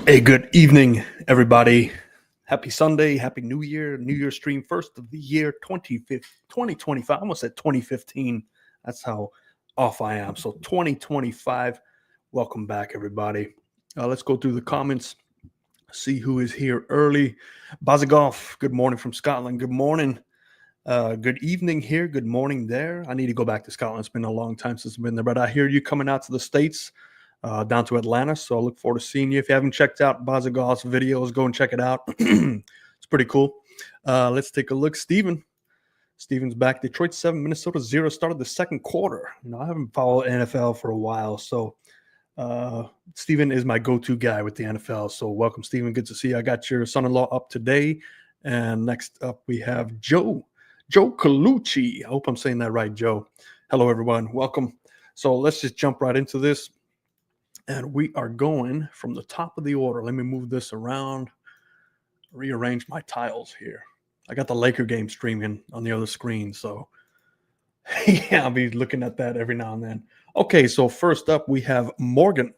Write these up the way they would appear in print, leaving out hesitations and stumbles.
Hey, good evening, everybody. Happy Sunday, Happy New Year, New Year stream, first of the year 2025. I almost said 2015. That's how off I am. So 2025, welcome back, everybody. Let's go through the comments, see who is here early. Bazagov, good morning from Scotland. Good morning. Good evening here. Good morning there. I need to go back to Scotland. It's been a long time since I've been there, but I hear you coming out to the States. Down to Atlanta. So I look forward to seeing you. If you haven't checked out Bazagov's videos, go and check it out. It's pretty cool. Let's take a look. Steven's back. Detroit 7, Minnesota 0 started the second quarter. I haven't followed NFL for a while, so Steven is my go-to guy with the NFL. So welcome, Steven. Good to see you. I got your son-in-law up today. And next up, we have Joe Colucci. I hope I'm saying that right, Joe. Hello, everyone. Welcome. So let's just jump right into this. And we are going from the top of the order. Let me move this around, rearrange my tiles here. I got the Laker game streaming on the other screen, so yeah, I'll be looking at that every now and then. Okay, so first up, we have Morgan.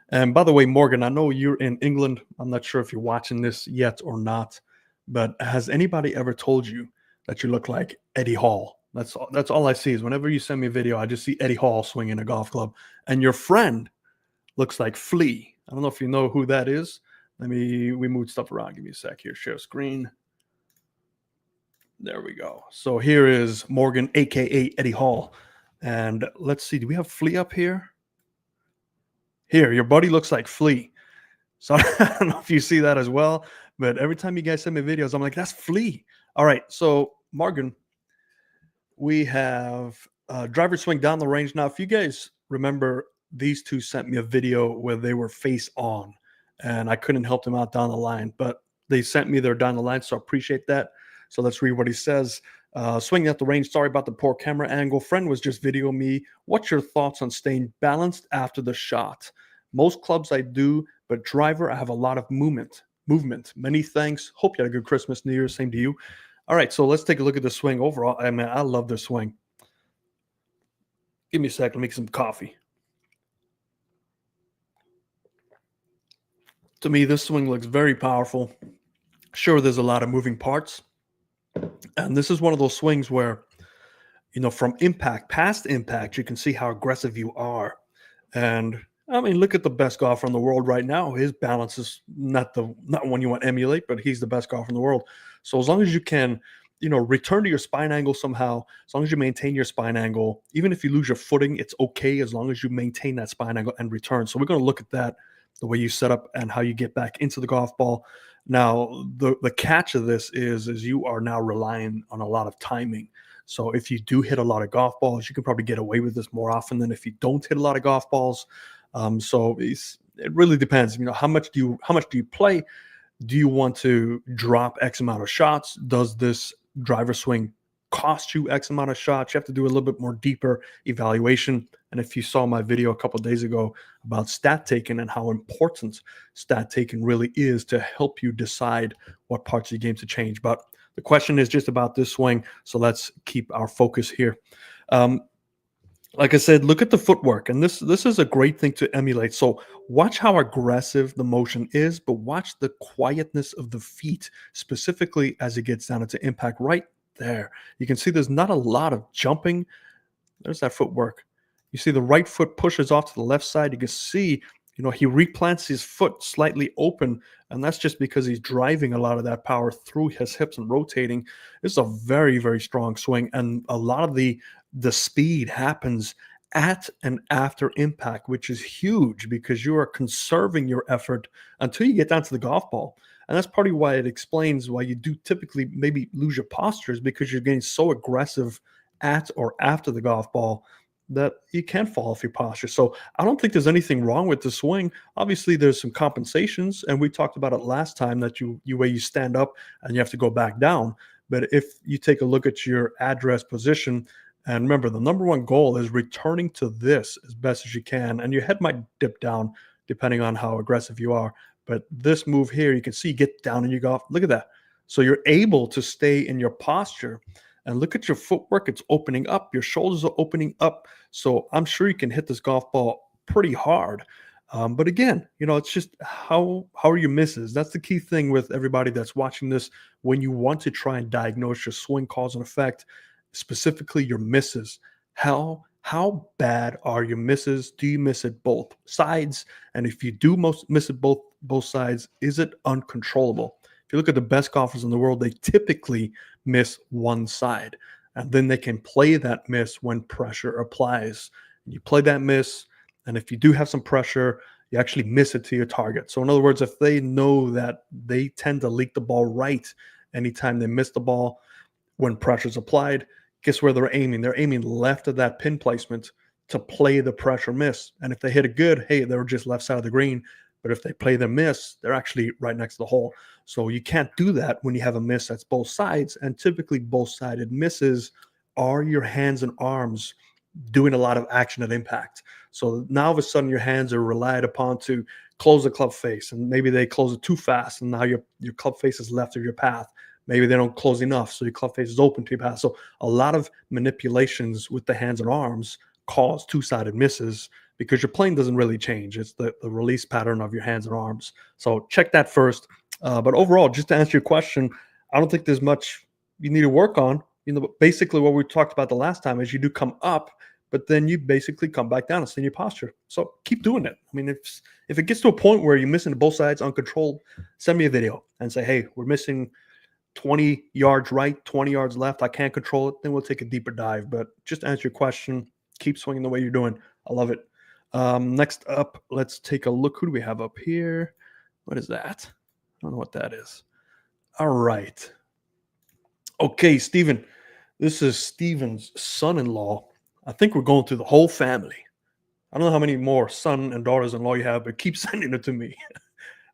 And by the way, Morgan, I know you're in England. I'm not sure if you're watching this yet or not, but has anybody ever told you that you look like Eddie Hall? That's all I see is whenever you send me a video, I just see Eddie Hall swinging a golf club. And your friend looks like Flea. I don't know if you know who that is. We move stuff around. Give me a sec here. Share screen. There we go. So here is Morgan, aka Eddie Hall. And let's see. Do we have Flea up here? Here, your buddy looks like Flea. So I don't know if you see that as well. But every time you guys send me videos, I'm like, that's Flea. All right. So Morgan, we have driver swing down the range. Now, if you guys remember, these two sent me a video where they were face on and I couldn't help them out down the line, but they sent me their down the line. So I appreciate that. So let's read what he says. Swinging at the range. Sorry about the poor camera angle. Friend was just videoing me. What's your thoughts on staying balanced after the shot? Most clubs I do, but driver, I have a lot of movement. Many thanks. Hope you had a good Christmas, New Year. Same to you. All right. So let's take a look at the swing overall. I mean, I love the swing. Give me a sec. Let me make some coffee. To me, this swing looks very powerful. Sure, there's a lot of moving parts. And this is one of those swings where, from impact, past impact, you can see how aggressive you are. And, I mean, look at the best golfer in the world right now. His balance is not one you want to emulate, but he's the best golfer in the world. So as long as you can, return to your spine angle somehow, as long as you maintain your spine angle, even if you lose your footing, it's okay as long as you maintain that spine angle and return. So we're going to look at that, the way you set up and how you get back into the golf ball. Now, the catch of this is you are now relying on a lot of timing. So if you do hit a lot of golf balls, you can probably get away with this more often than if you don't hit a lot of golf balls. So it really depends. How much do you play? Do you want to drop X amount of shots? Does this driver swing cost you X amount of shots? You have to do a little bit more deeper evaluation. And if you saw my video a couple of days ago about stat taking and how important stat taking really is to help you decide what parts of the game to change. But the question is just about this swing. So let's keep our focus here. Like I said, look at the footwork. And this is a great thing to emulate. So watch how aggressive the motion is, but watch the quietness of the feet, specifically as it gets down into impact right there. You can see there's not a lot of jumping. There's that footwork. You see the right foot pushes off to the left side. You can see, he replants his foot slightly open, and that's just because he's driving a lot of that power through his hips and rotating. This is a very, very strong swing, and a lot of the speed happens at and after impact, which is huge because you are conserving your effort until you get down to the golf ball. And that's partly why it explains why you do typically maybe lose your postures, because you're getting so aggressive at or after the golf ball that you can't fall off your posture. So I don't think there's anything wrong with the swing. Obviously, there's some compensations, and we talked about it last time that you stand up and you have to go back down. But if you take a look at your address position, and remember, the number one goal is returning to this as best as you can, and your head might dip down depending on how aggressive you are. But this move here, you can see you get down and you go off. Look at that. So you're able to stay in your posture. And look at your footwork. It's opening up. Your shoulders are opening up. So I'm sure you can hit this golf ball pretty hard. But again, it's just how are your misses? That's the key thing with everybody that's watching this. When you want to try and diagnose your swing cause and effect, specifically your misses, how bad are your misses? Do you miss it both sides? And if you do miss it both sides, is it uncontrollable? If you look at the best golfers in the world, they typically miss one side, and then they can play that miss when pressure applies. You play that miss, and if you do have some pressure, you actually miss it to your target. So in other words, if they know that they tend to leak the ball right anytime they miss the ball when pressure's applied, guess where they're aiming? They're aiming left of that pin placement to play the pressure miss. And if they hit it good, hey, they're just left side of the green. But if they play the miss, they're actually right next to the hole. So you can't do that when you have a miss that's both sides. And typically both-sided misses are your hands and arms doing a lot of action at impact. So now all of a sudden your hands are relied upon to close the club face, and maybe they close it too fast, and now your club face is left of your path. Maybe they don't close enough, so your club face is open to your path. So a lot of manipulations with the hands and arms cause two-sided misses because your plane doesn't really change. It's the release pattern of your hands and arms. So check that first. But overall, just to answer your question, I don't think there's much you need to work on. Basically what we talked about the last time is you do come up, but then you basically come back down and stay in your posture. So keep doing it. I mean, if it gets to a point where you're missing both sides uncontrolled, send me a video and say, hey, we're missing 20 yards right, 20 yards left. I can't control it. Then we'll take a deeper dive. But just answer your question. Keep swinging the way you're doing. I love it. Next up, let's take a look. Who do we have up here? What is that? I don't know what that is. All right. Okay, Steven. This is Steven's son-in-law. I think we're going through the whole family. I don't know how many more son and daughters-in-law you have, but keep sending it to me.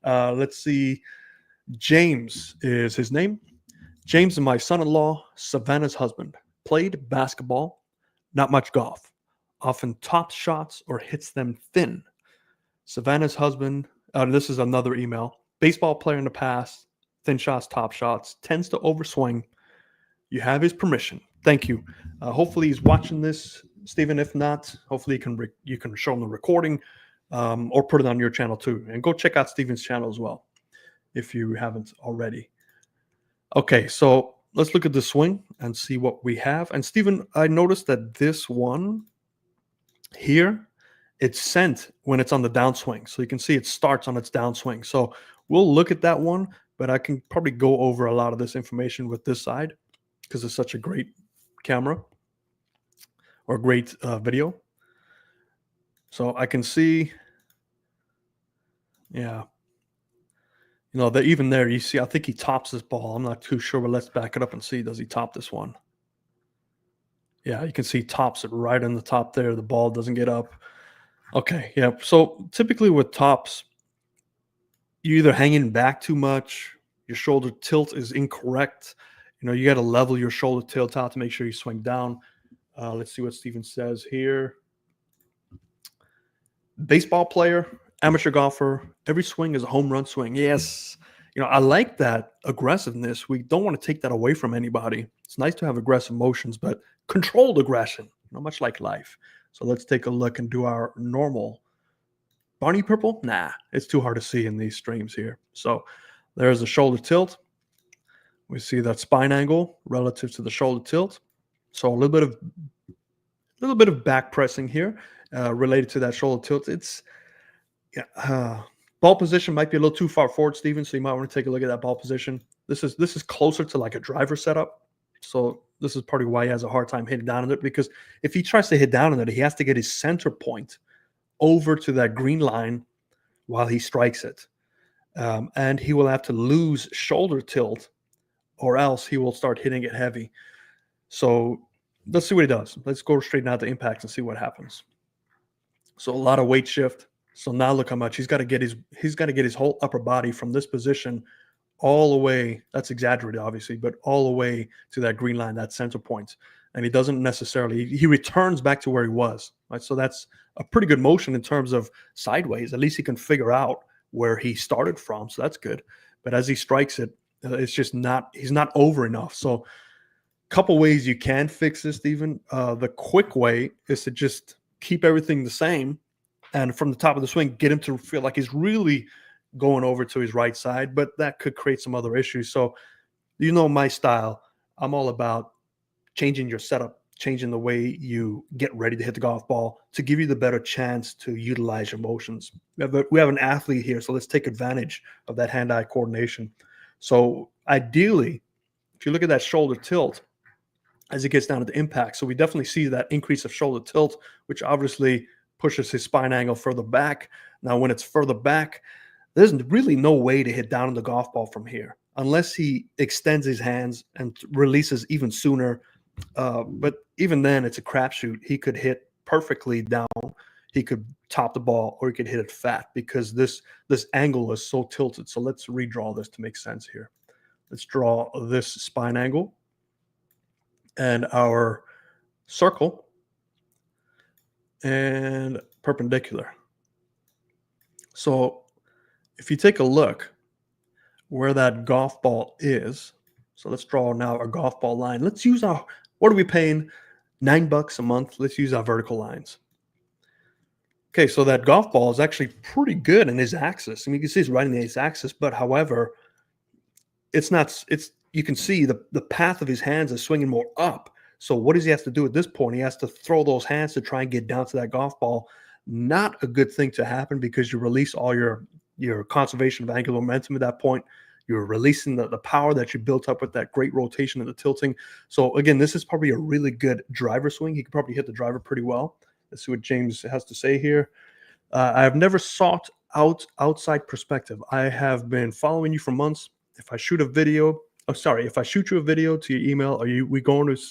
Let's see. James is his name. James is my son-in-law, Savannah's husband. Played basketball, not much golf. Often tops shots or hits them thin. Savannah's husband, this is another email. Baseball player in the past, thin shots, top shots, tends to overswing. You have his permission. Thank you. Hopefully he's watching this, Stephen. If not, hopefully you can show him the recording or put it on your channel too. And go check out Stephen's channel as well if you haven't already. Okay, so let's look at the swing and see what we have. And Stephen, I noticed that this one here, it's sent when it's on the downswing. So you can see it starts on its downswing. So we'll look at that one, but I can probably go over a lot of this information with this side because it's such a great camera or great video. So I can see, yeah. That even there, you see, I think he tops this ball. I'm not too sure, but let's back it up and see. Does he top this one? Yeah, you can see he tops it right on the top there. The ball doesn't get up. Okay, yeah. So typically with tops, you're either hanging back too much, your shoulder tilt is incorrect. You got to level your shoulder tilt out to make sure you swing down. Let's see what Steven says here. Baseball player, amateur golfer, every swing is a home run swing. Yes. I like that aggressiveness. We don't want to take that away from anybody. It's nice to have aggressive motions, but controlled aggression, much like life. So let's take a look and do our normal. Barney purple? Nah, it's too hard to see in these streams here. So there's the shoulder tilt. We see that spine angle relative to the shoulder tilt. So a little bit of back pressing here related to that shoulder tilt. It's ball position might be a little too far forward, Steven, so you might want to take a look at that ball position. This is closer to like a driver setup. So this is probably why he has a hard time hitting down on it, because if he tries to hit down on it, he has to get his center point over to that green line while he strikes it. And he will have to lose shoulder tilt or else he will start hitting it heavy. So let's see what he does. Let's go straight now to impact and see what happens. So a lot of weight shift. So now look how much he's got to get his whole upper body from this position all the way. That's exaggerated, obviously, but all the way to that green line, that center point. And he doesn't necessarily, he returns back to where he was, right? So that's a pretty good motion in terms of sideways. At least he can figure out where he started from. So that's good. But as he strikes it, it's just he's not over enough. So a couple ways you can fix this, Stephen. The quick way is to just keep everything the same and from the top of the swing, get him to feel like he's really going over to his right side, but that could create some other issues. So, my style. I'm all about changing your setup, changing the way you get ready to hit the golf ball to give you the better chance to utilize your motions. We have an athlete here, so let's take advantage of that hand-eye coordination. So ideally, if you look at that shoulder tilt as it gets down to the impact, so we definitely see that increase of shoulder tilt, which obviously pushes his spine angle further back. Now, when it's further back, there's really no way to hit down on the golf ball from here unless he extends his hands and releases even sooner. But even then, it's a crapshoot. He could hit perfectly down. He could top the ball, or he could hit it fat because this angle is so tilted. So let's redraw this to make sense here. Let's draw this spine angle and our circle and perpendicular. So if you take a look where that golf ball is, so let's draw now our golf ball line. Let's use what are we paying? $9 a month. Let's use our vertical lines. Okay, so that golf ball is actually pretty good in his axis. I mean, you can see it's right in his axis, but however, you can see the path of his hands is swinging more up. So what does he have to do at this point? He has to throw those hands to try and get down to that golf ball. Not a good thing to happen because you release all your conservation of angular momentum at that point. You're releasing the power that you built up with that great rotation and the tilting. So again, this is probably a really good driver swing. He could probably hit the driver pretty well. Let's see what James has to say here. I have never sought out outside perspective. I have been following you for months. If I shoot you a video to your email, we going to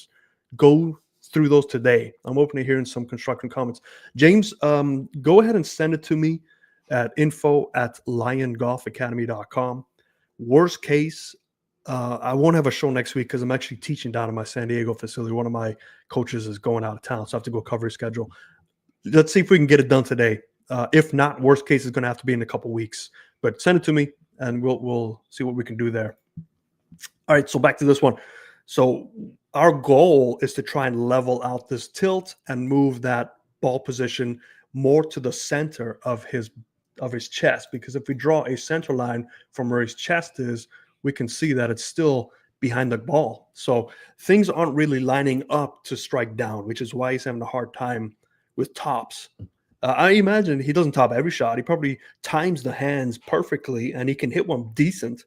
go through those today? I'm open to hearing some constructive comments. James, go ahead and send it to me at info@liongolfacademy.com. Worst case, I won't have a show next week because I'm actually teaching down in my San Diego facility. One of my coaches is going out of town, so I have to go cover his schedule. Let's see if we can get it done today. If not, worst case is going to have to be in a couple weeks. But send it to me, and we'll see what we can do there. All right, so back to this one. So our goal is to try and level out this tilt and move that ball position more to the center of his chest, because if we draw a center line from where his chest is, we can see that it's still behind the ball. So things aren't really lining up to strike down, which is why he's having a hard time with tops. I imagine he doesn't top every shot. He probably times the hands perfectly, and he can hit one decent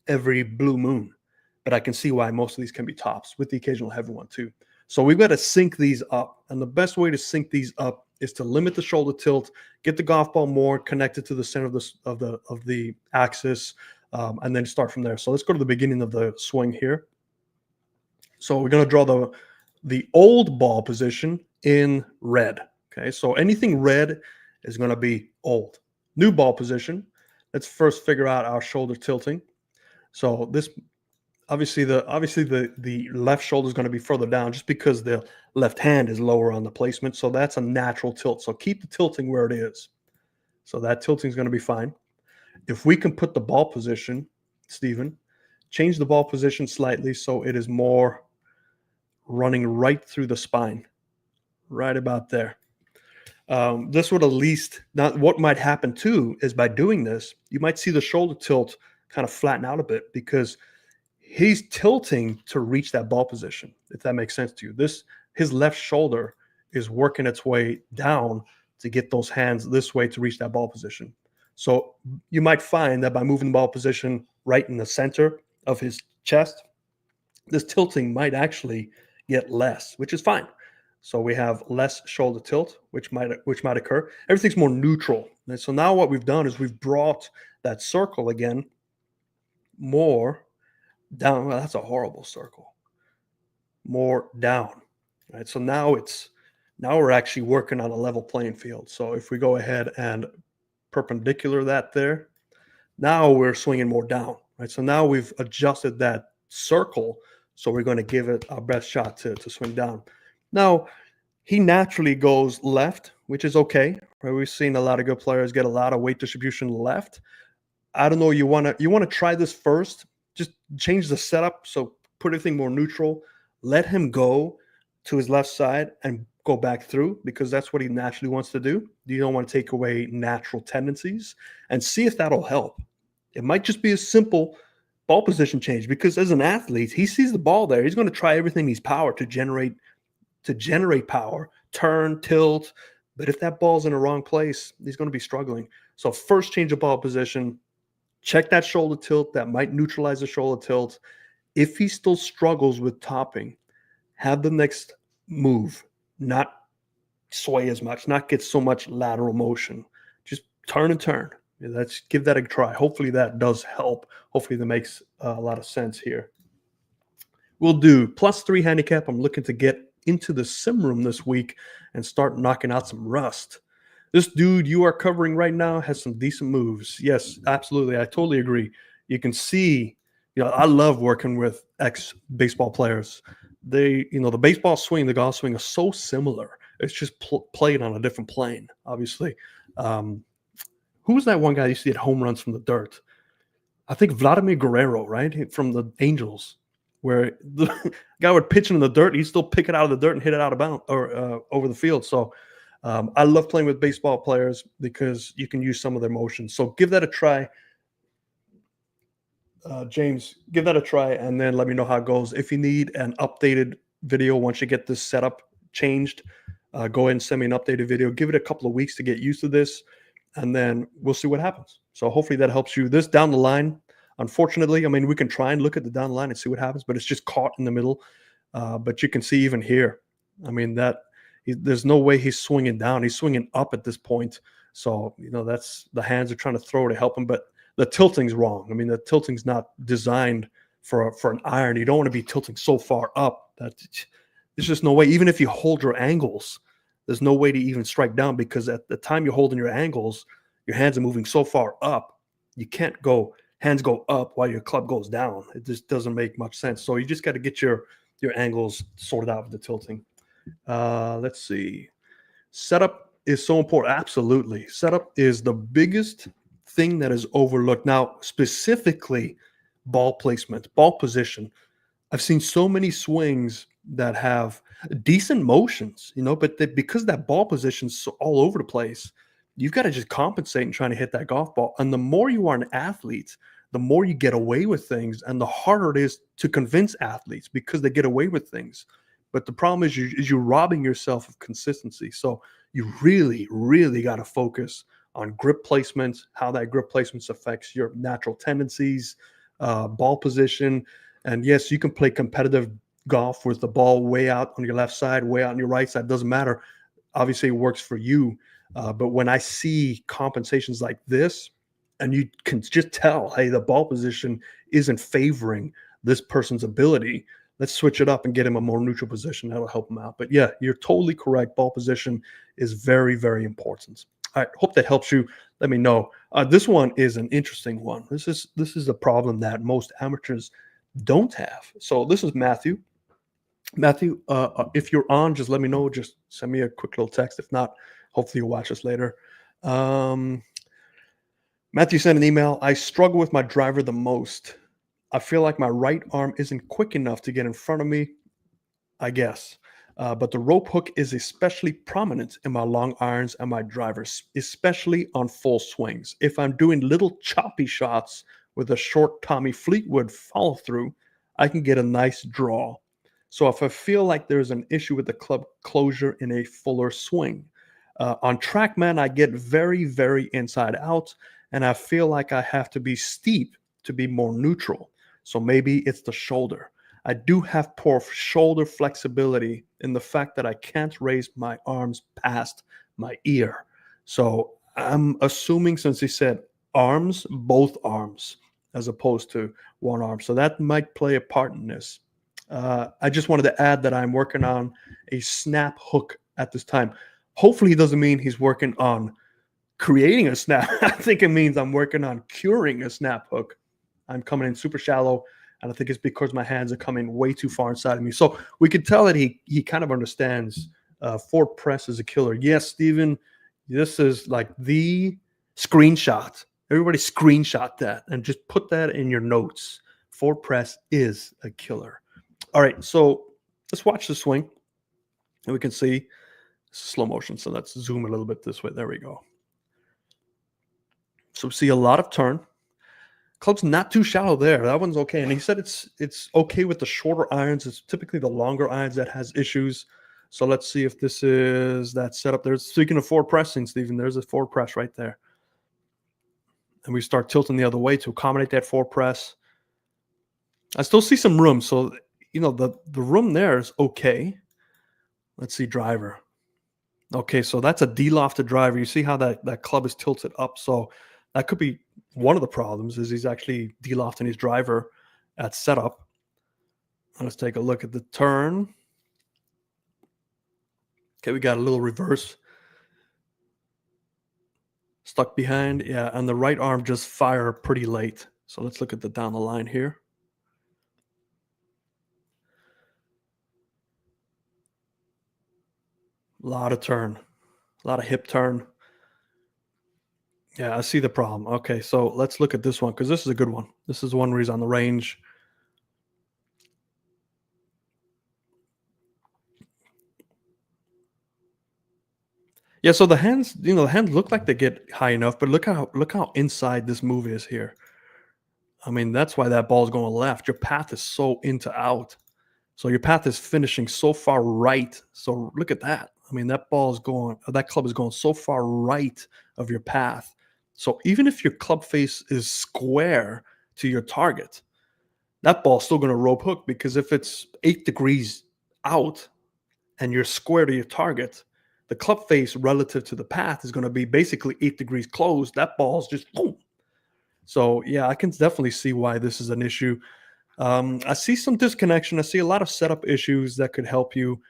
every blue moon. But I can see why most of these can be tops, with the occasional heavy one too. So we've got to sync these up. And the best way to sync these up is to limit the shoulder tilt, get the golf ball more connected to the center of the axis, and then start from there. So let's go to the beginning of the swing here. So we're going to draw the old ball position in red. Okay, so anything red is going to be old. New ball position. Let's first figure out our shoulder tilting. So this obviously the left shoulder is going to be further down just because the left hand is lower on the placement. So that's a natural tilt. So keep the tilting where it is. So that tilting is going to be fine. If we can put the ball position, Stephen, change the ball position slightly so it is more running right through the spine, right about there. This would at least, not what might happen too is by doing this, you might see the shoulder tilt kind of flatten out a bit because he's tilting to reach that ball position, if that makes sense to you. His left shoulder is working its way down to get those hands this way to reach that ball position. So you might find that by moving the ball position right in the center of his chest, this tilting might actually get less, which is fine. So we have less shoulder tilt, which might occur. Everything's more neutral. And so now what we've done is we've brought that circle again more down. Well, that's a horrible circle. More down. Right. So now we're actually working on a level playing field. So if we go ahead and perpendicular that there, now we're swinging more down. Right. So now we've adjusted that circle. So we're going to give it our best shot to swing down. Now, he naturally goes left, which is okay. Right? We've seen a lot of good players get a lot of weight distribution left. I don't know. You want to try this first. Just change the setup. So put everything more neutral. Let him go to his left side and go back through because that's what he naturally wants to do. You don't want to take away natural tendencies and see if that'll help. It might just be a simple ball position change because as an athlete, he sees the ball there. He's going to try everything in his power to generate power, turn, tilt. But if that ball's in the wrong place, he's going to be struggling. So first change of ball position, check that shoulder tilt. That might neutralize the shoulder tilt. If he still struggles with topping, have the next move not sway as much, not get so much lateral motion. Just turn and turn. Let's give that a try. Hopefully that does help. Hopefully that makes a lot of sense here. We'll do +3 handicap. I'm looking to get into the sim room this week and start knocking out some rust. This dude you are covering right now has some decent moves. Yes, absolutely. I totally agree. You can see, I love working with ex-baseball players. The baseball swing, the golf swing is so similar. It's just played on a different plane, obviously. Who was that one guy who used to get home runs from the dirt? I think Vladimir Guerrero, right? From the Angels, where the guy would pitch in the dirt. He'd still pick it out of the dirt and hit it out of bounds or over the field. So I love playing with baseball players because you can use some of their motions. So give that a try. James, give that a try and then let me know how it goes. If you need an updated video once you get this setup changed, go ahead and send me an updated video. Give it a couple of weeks to get used to this, and then we'll see what happens. So hopefully that helps you. This down the line, unfortunately, I mean, we can try and look at the down the line and see what happens, but it's just caught in the middle. But you can see even here, I mean, there's no way he's swinging down. He's swinging up at this point. So, that's the hands are trying to throw to help him, but the tilting's wrong. I mean, the tilting's not designed for an iron. You don't want to be tilting so far up that there's just no way. Even if you hold your angles, there's no way to even strike down because at the time you're holding your angles, your hands are moving so far up. You can't hands go up while your club goes down. It just doesn't make much sense. So you just got to get your angles sorted out with the tilting. Let's see. Setup is so important. Absolutely. Setup is the biggest thing that is overlooked. Now, specifically ball placement, ball position. I've seen so many swings that have decent motions, but because that ball position's so all over the place, you've got to just compensate and trying to hit that golf ball. And the more you are an athlete, the more you get away with things, and the harder it is to convince athletes because they get away with things. But the problem is you're robbing yourself of consistency. So you really, really got to focus on grip placement, how that grip placement affects your natural tendencies, ball position. And yes, you can play competitive golf with the ball way out on your left side, way out on your right side. Doesn't matter. Obviously, it works for you. But when I see compensations like this, and you can just tell, hey, the ball position isn't favoring this person's ability, let's switch it up and get him a more neutral position. That'll help him out. But yeah, you're totally correct. Ball position is very, very important. All right, hope that helps you. Let me know. This one is an interesting one. This is a problem that most amateurs don't have. So this is Matthew. Matthew, if you're on, just let me know. Just send me a quick little text. If not, hopefully you'll watch us later. Matthew sent an email. I struggle with my driver the most. I feel like my right arm isn't quick enough to get in front of me, I guess. But the rope hook is especially prominent in my long irons and my drivers, especially on full swings. If I'm doing little choppy shots with a short Tommy Fleetwood follow through, I can get a nice draw. So if I feel like there's an issue with the club closure in a fuller swing, on TrackMan, I get very, very inside out, and I feel like I have to be steep to be more neutral. So maybe it's the shoulder. I do have poor shoulder flexibility in the fact that I can't raise my arms past my ear. So I'm assuming, since he said arms, both arms, as opposed to one arm. So that might play a part in this. I just wanted to add that I'm working on a snap hook at this time. Hopefully he doesn't mean he's working on creating a snap. I think it means I'm working on curing a snap hook. I'm coming in super shallow, and I think it's because my hands are coming way too far inside of me. So we could tell that he kind of understands forward press is a killer. Yes, Steven, this is like the screenshot. Everybody screenshot that and just put that in your notes. Forward press is a killer. All right, so let's watch the swing, and we can see slow motion. So let's zoom a little bit this way. There we go. So we see a lot of turn. Club's not too shallow there. That one's okay. And he said it's okay with the shorter irons. It's typically the longer irons that has issues. So let's see if this is that setup there. Speaking of forward pressing, Stephen, there's a forward press right there. And we start tilting the other way to accommodate that forward press. I still see some room. So, the room there is okay. Let's see driver. Okay, so that's a de-lofted driver. You see how that club is tilted up. So that could be one of the problems is he's actually de-lofting his driver at setup. Let's take a look at the turn. Okay, we got a little reverse. Stuck behind. Yeah, and the right arm just fire pretty late. So let's look at the down the line here. A lot of turn. A lot of hip turn. Yeah, I see the problem. Okay, so let's look at this one because this is a good one. This is one where he's on the range. Yeah, so the hands, the hands look like they get high enough, but look how inside this move is here. I mean, that's why that ball is going left. Your path is so into out. So your path is finishing so far right. So look at that. I mean, that club is going so far right of your path. So even if your club face is square to your target, that ball's still going to rope hook because if it's 8 degrees out and you're square to your target, the club face relative to the path is going to be basically 8 degrees closed. That ball's just boom. So yeah, I can definitely see why this is an issue. I see some disconnection. I see a lot of setup issues that could help you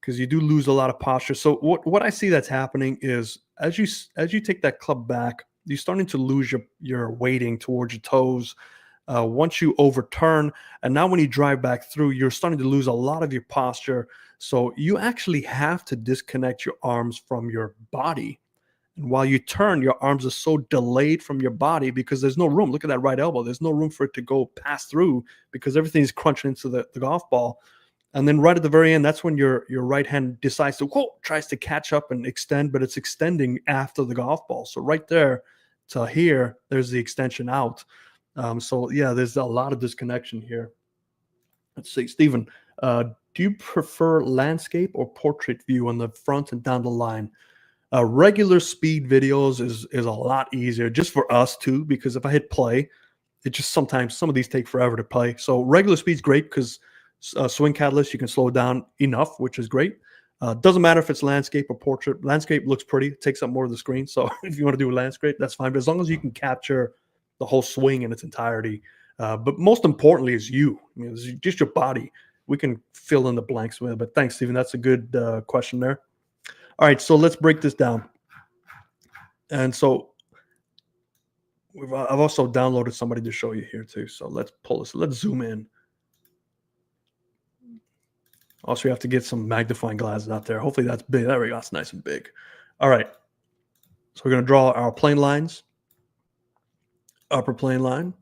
because you do lose a lot of posture. So what I see that's happening is as you take that club back, you're starting to lose your weighting towards your toes. Once you overturn, and now when you drive back through, you're starting to lose a lot of your posture. So you actually have to disconnect your arms from your body. And while you turn, your arms are so delayed from your body because there's no room. Look at that right elbow. There's no room for it to go pass through because everything's crunching into the golf ball. And then right at the very end, that's when your right hand decides tries to catch up and extend, but it's extending after the golf ball. So right there to here, there's the extension out. So yeah, there's a lot of disconnection here. Let's see, Stephen, do you prefer landscape or portrait view on the front and down the line? Regular speed videos is a lot easier just for us too, because if I hit play, it just sometimes some of these take forever to play. So regular speed's great because Swing Catalyst, you can slow it down enough, which is great. Doesn't matter if it's landscape or portrait. Landscape looks pretty, it takes up more of the screen. So if you want to do a landscape, that's fine. But as long as you can capture the whole swing in its entirety. But most importantly is you. I mean, it's just your body. We can fill in the blanks with it. But thanks, Stephen. That's a good question there. All right, so let's break this down. And so I've also downloaded somebody to show you here too. So let's pull this. Let's zoom in. Also, you have to get some magnifying glasses out there. Hopefully that's big. There we go. That's nice and big. All right. So we're going to draw our plane lines. Upper plane line,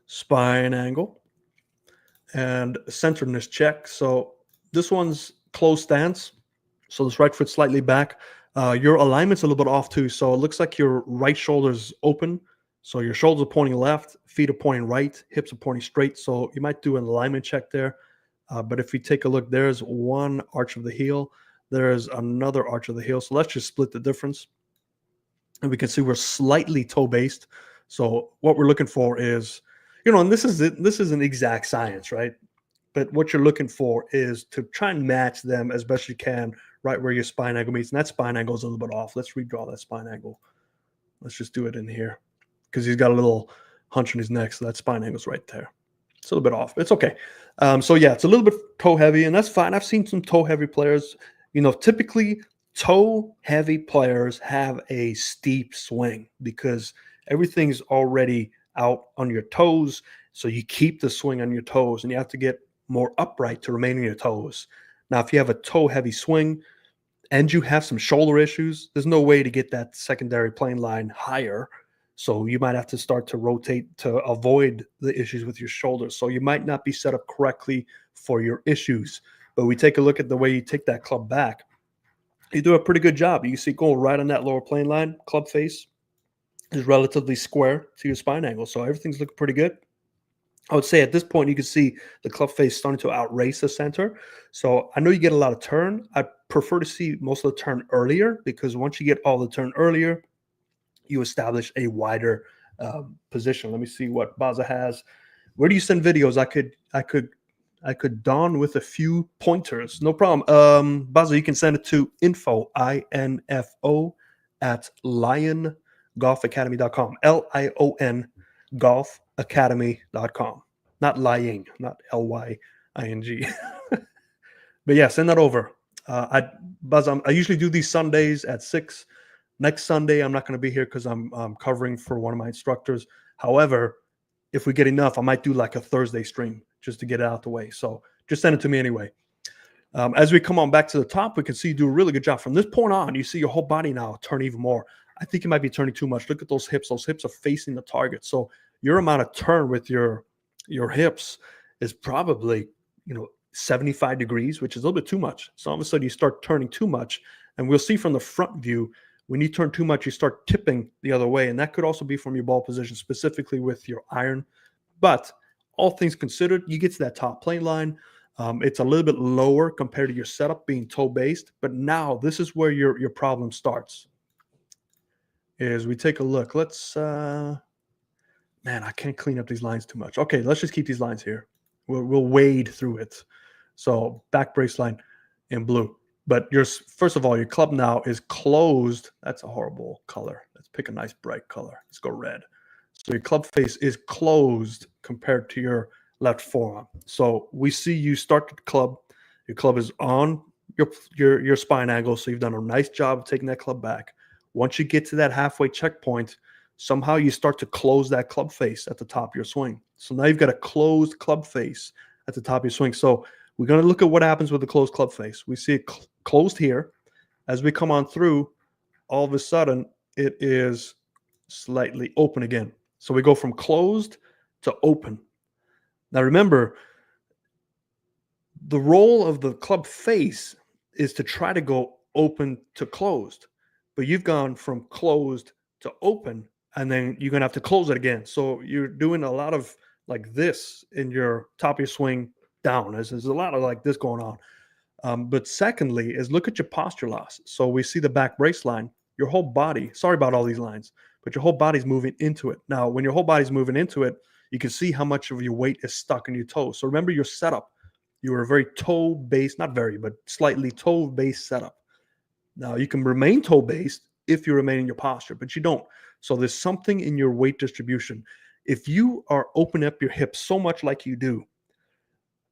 spine angle, and centeredness check. So this one's closed stance. So this right foot slightly back. Your alignment's a little bit off too. So it looks like your right shoulder's open. So your shoulders are pointing left, feet are pointing right, hips are pointing straight. So you might do an alignment check there. But if you take a look, there's one arch of the heel. There's another arch of the heel. So let's just split the difference. And we can see we're slightly toe-based. So what we're looking for is, and this is an exact science, right? But what you're looking for is to try and match them as best you can right where your spine angle meets. And that spine angle is a little bit off. Let's redraw that spine angle. Let's just do it in here because he's got a little hunch in his neck. So that spine angle's right there. It's a little bit off. It's okay. So yeah, it's a little bit toe heavy, and that's fine. I've seen some toe heavy players. Typically toe heavy players have a steep swing because everything's already out on your toes. So you keep the swing on your toes, and you have to get more upright to remain on your toes. Now, if you have a toe heavy swing and you have some shoulder issues, there's no way to get that secondary plane line higher. So you might have to start to rotate to avoid the issues with your shoulders. So you might not be set up correctly for your issues. But we take a look at the way you take that club back. You do a pretty good job. You see going right on that lower plane line. Club face is relatively square to your spine angle. So everything's looking pretty good. I would say at this point, you can see the club face starting to outrace the center. So I know you get a lot of turn. I prefer to see most of the turn earlier, because once you get all the turn earlier, you establish a wider position. Let me see what Baza has. Where do you send videos? I could don with a few pointers. No problem. Baza, you can send it to info, INFO, at liongolfacademy.com. LION golfacademy.com. Not lying, not LYING. But yeah, send that over. I usually do these Sundays at 6. Next Sunday, I'm not going to be here because I'm covering for one of my instructors. However, if we get enough, I might do like a Thursday stream just to get it out the way. So just send it to me anyway. As we come on back to the top, we can see you do a really good job. From this point on, you see your whole body now turn even more. I think you might be turning too much. Look at those hips. Those hips are facing the target. So your amount of turn with your hips is probably, 75 degrees, which is a little bit too much. So all of a sudden you start turning too much. And we'll see from the front view, when you turn too much, you start tipping the other way. And that could also be from your ball position, specifically with your iron. But all things considered, you get to that top plane line. It's a little bit lower compared to your setup being toe-based. But now this is where your problem starts. Is we take a look. Let's, man, I can't clean up these lines too much. Okay, let's just keep these lines here. We'll wade through it. So back brace line in blue. But first of all, your club now is closed. That's a horrible color. Let's pick a nice bright color. Let's go red. So your club face is closed compared to your left forearm. So we see you start the club. Your club is on your spine angle. So you've done a nice job of taking that club back. Once you get to that halfway checkpoint, somehow you start to close that club face at the top of your swing. So now you've got a closed club face at the top of your swing. So we're going to look at what happens with the closed club face. We see it closed here. As we come on through, all of a sudden, it is slightly open again. So we go from closed to open. Now remember, the role of the club face is to try to go open to closed. But you've gone from closed to open, and then you're going to have to close it again. So you're doing a lot of like this in your top of your swing down. There's a lot of like this going on. But secondly is look at your posture loss. So we see the back brace line, your whole body, sorry about all these lines, but your whole body's moving into it. Now, when your whole body's moving into it, you can see how much of your weight is stuck in your toes. So remember your setup. You were a very toe-based, not very, but slightly toe-based setup. Now, you can remain toe-based if you remain in your posture, but you don't. So there's something in your weight distribution. If you are opening up your hips so much like you do,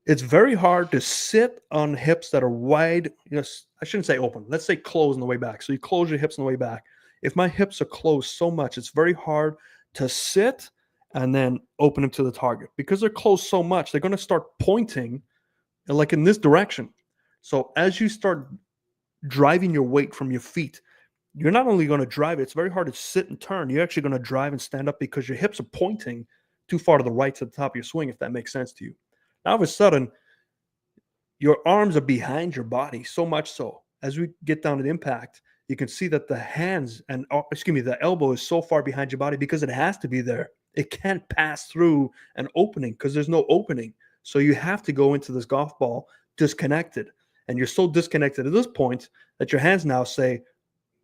it's very hard to sit on hips that are wide. I shouldn't say open. Let's say closed on the way back. So you close your hips on the way back. If my hips are closed so much, it's very hard to sit and then open them to the target. Because they're closed so much, they're going to start pointing like in this direction. So as you start driving your weight from your feet, you're not only going to drive it, it's very hard to sit and turn. You're actually going to drive and stand up because your hips are pointing too far to the right to the top of your swing, if that makes sense to you. Now, all of a sudden, your arms are behind your body, so much so. As we get down to the impact, you can see that the hands and, the elbow is so far behind your body because it has to be there. It can't pass through an opening because there's no opening. So you have to go into this golf ball disconnected. And you're so disconnected at this point that your hands now say,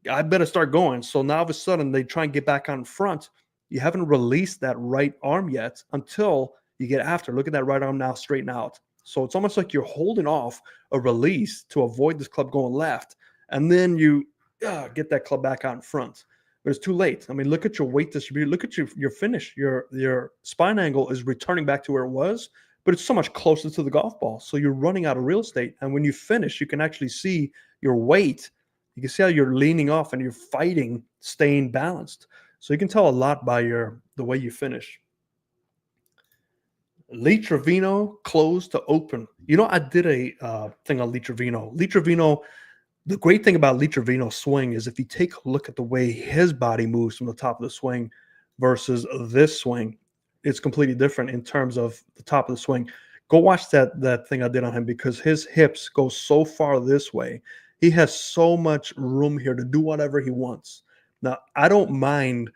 I better start going. So now all of a sudden they try and get back on front. You haven't released that right arm yet until you get after. Look at that right arm now straighten out. So it's almost like you're holding off a release to avoid this club going left. And then you get that club back out in front. But it's too late. I mean, look at your weight distribution. Look at your finish. Your spine angle is returning back to where it was, but it's so much closer to the golf ball. So you're running out of real estate. And when you finish, you can actually see your weight. You can see how you're leaning off and you're fighting, staying balanced. So you can tell a lot by the way you finish. Lee Trevino closed to open. I did a thing on Lee Trevino. Lee Trevino, the great thing about Lee Trevino's swing is if you take a look at the way his body moves from the top of the swing versus this swing, it's completely different in terms of the top of the swing. Go watch that thing I did on him because his hips go so far this way. He has so much room here to do whatever he wants. Now, I don't mind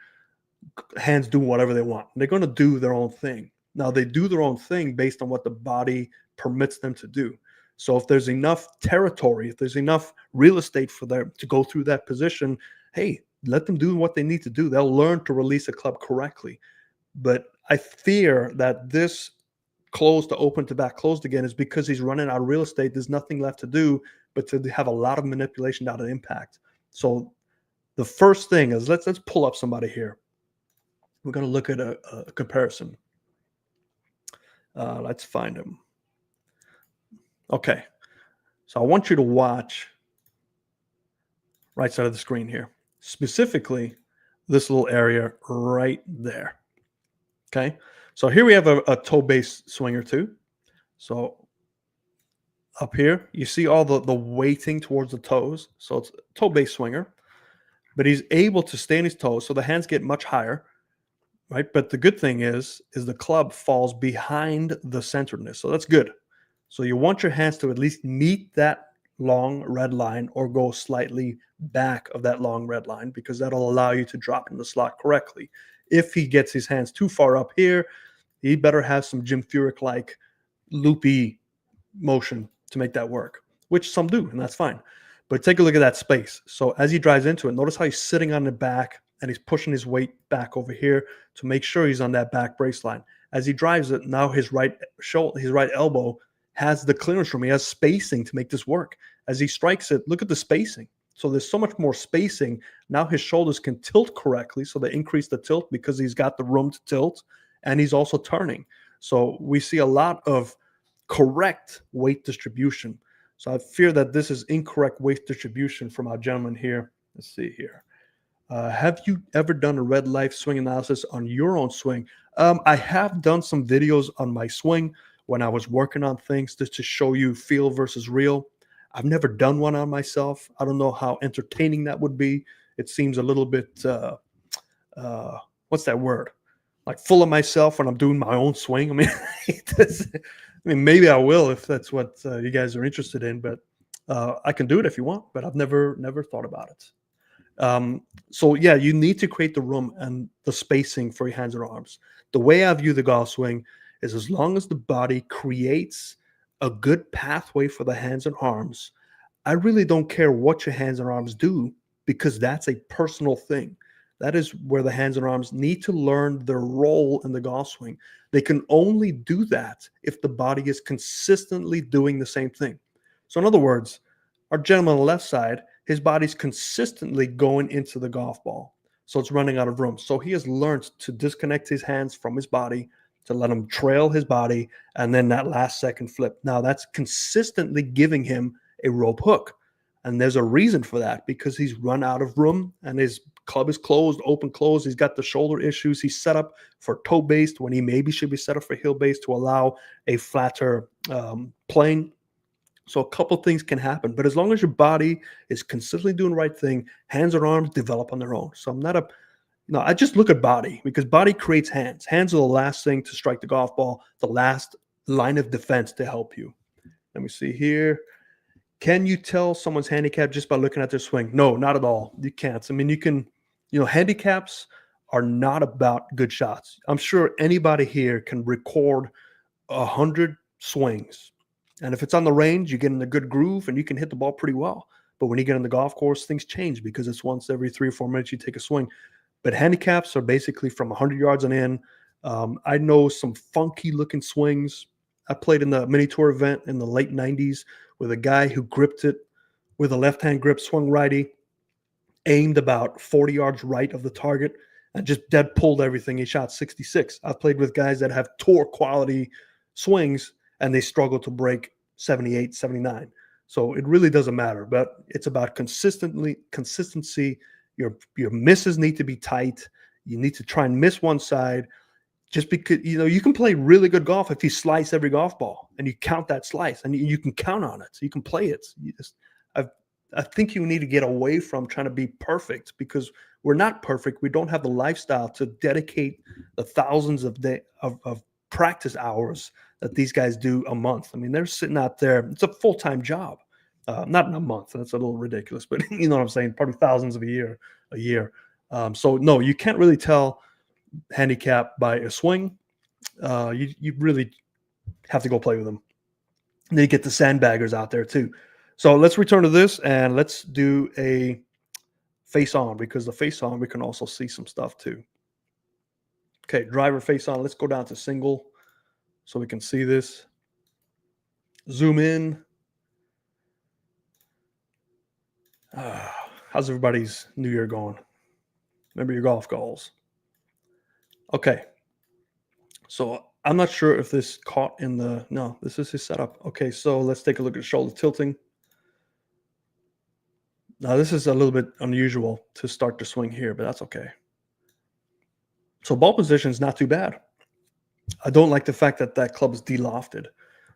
hands doing whatever they want. They're going to do their own thing. Now, they do their own thing based on what the body permits them to do. So if there's enough territory, if there's enough real estate for them to go through that position, hey, let them do what they need to do. They'll learn to release a club correctly. But I fear that this closed to open to back closed again is because he's running out of real estate. There's nothing left to do but to have a lot of manipulation out of impact. So the first thing is let's pull up somebody here. We're going to look at a comparison. Let's find him. Okay. So I want you to watch right side of the screen here, specifically this little area right there. Okay. So here we have a toe-based swinger too. So up here, you see all the weighting towards the toes. So it's a toe-based swinger, but he's able to stay on his toes. So the hands get much higher, right? But the good thing is the club falls behind the centeredness. So that's good. So you want your hands to at least meet that long red line or go slightly back of that long red line, because that'll allow you to drop in the slot correctly. If he gets his hands too far up here, he better have some Jim Furyk-like loopy motion to make that work, which some do, and that's fine. But take a look at that space. So as he drives into it, notice how he's sitting on the back and he's pushing his weight back over here to make sure he's on that back brace line. As he drives it, now his right shoulder, his right elbow has the clearance room. He has spacing to make this work. As he strikes it, look at the spacing. So there's so much more spacing. Now his shoulders can tilt correctly, so they increase the tilt because he's got the room to tilt, and he's also turning. So we see a lot of correct weight distribution. So I fear that this is incorrect weight distribution from our gentleman here. Let's see here. Have you ever done a red life swing analysis on your own swing? I have done some videos on my swing when I was working on things just to show you feel versus real. I've never done one on myself. I don't know how entertaining that would be. It seems a little bit, what's that word? Like full of myself when I'm doing my own swing. I mean, maybe I will if that's what you guys are interested in, but I can do it if you want, but I've never thought about it. So yeah, you need to create the room and the spacing for your hands and arms. The way I view the golf swing is as long as the body creates a good pathway for the hands and arms, I really don't care what your hands and arms do, because that's a personal thing. That is where the hands and arms need to learn their role in the golf swing. They can only do that if the body is consistently doing the same thing. So in other words, our gentleman on the left side, his body's consistently going into the golf ball. So it's running out of room. So he has learned to disconnect his hands from his body, to let him trail his body, and then that last second flip. Now that's consistently giving him a rope hook. And there's a reason for that, because he's run out of room and his club is closed, open, closed. He's got the shoulder issues. He's set up for toe based when he maybe should be set up for heel based to allow a flatter plane. So a couple things can happen, but as long as your body is consistently doing the right thing, hands and arms develop on their own. So I'm not a, I just look at body, because body creates hands. Hands are the last thing to strike the golf ball, the last line of defense to help you. Let me see here. Can you tell someone's handicap just by looking at their swing? No, not at all. You can't. I mean, you can, handicaps are not about good shots. I'm sure anybody here can record 100 swings. And if it's on the range, you get in a good groove and you can hit the ball pretty well. But when you get on the golf course, things change, because it's once every 3 or 4 minutes you take a swing. But handicaps are basically from 100 yards and in. I know some funky looking swings. I played in the mini tour event in the late 90s with a guy who gripped it with a left-hand grip, swung righty, aimed about 40 yards right of the target, and just dead pulled everything. He shot 66. I've played with guys that have tour quality swings and they struggle to break 78, 79. So it really doesn't matter, but it's about consistency. Your misses need to be tight. You need to try and miss one side, just because, you can play really good golf if you slice every golf ball and you count that slice, and you can count on it. So you can play it. I think you need to get away from trying to be perfect, because we're not perfect. We don't have the lifestyle to dedicate the thousands of practice hours that these guys do a month. I mean, they're sitting out there. It's a full-time job. Not in a month. That's a little ridiculous, but you know what I'm saying? Probably thousands of a year. So no, you can't really tell handicap by a swing. You really have to go play with them. And then you get the sandbaggers out there too. So let's return to this and let's do a face on, because the face on we can also see some stuff too. Okay, driver face on. Let's go down to single so we can see this. Zoom in. How's everybody's New Year going? Remember your golf goals. Okay. So I'm not sure if this caught in the, no, this is his setup. Okay, so let's take a look at shoulder tilting. Now this is a little bit unusual to start the swing here, but that's okay. So ball position is not too bad. I don't like the fact that that club is de-lofted.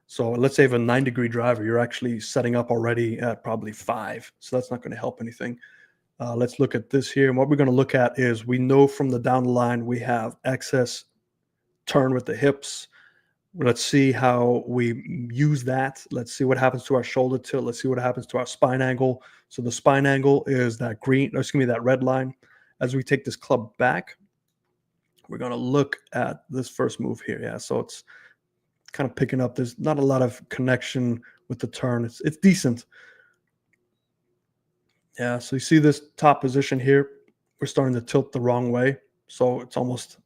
So let's say you have a 9-degree driver, you're actually setting up already at probably 5. So that's not going to help anything. Let's look at this here. And what we're going to look at is, we know from the down the line we have excess turn with the hips. Let's see how we use that. Let's see what happens to our shoulder tilt. Let's see what happens to our spine angle. So the spine angle is that that red line. As we take this club back, we're going to look at this first move here. Yeah, so it's kind of picking up. There's not a lot of connection with the turn. It's decent. Yeah, so you see this top position here. We're starting to tilt the wrong way. So it's almost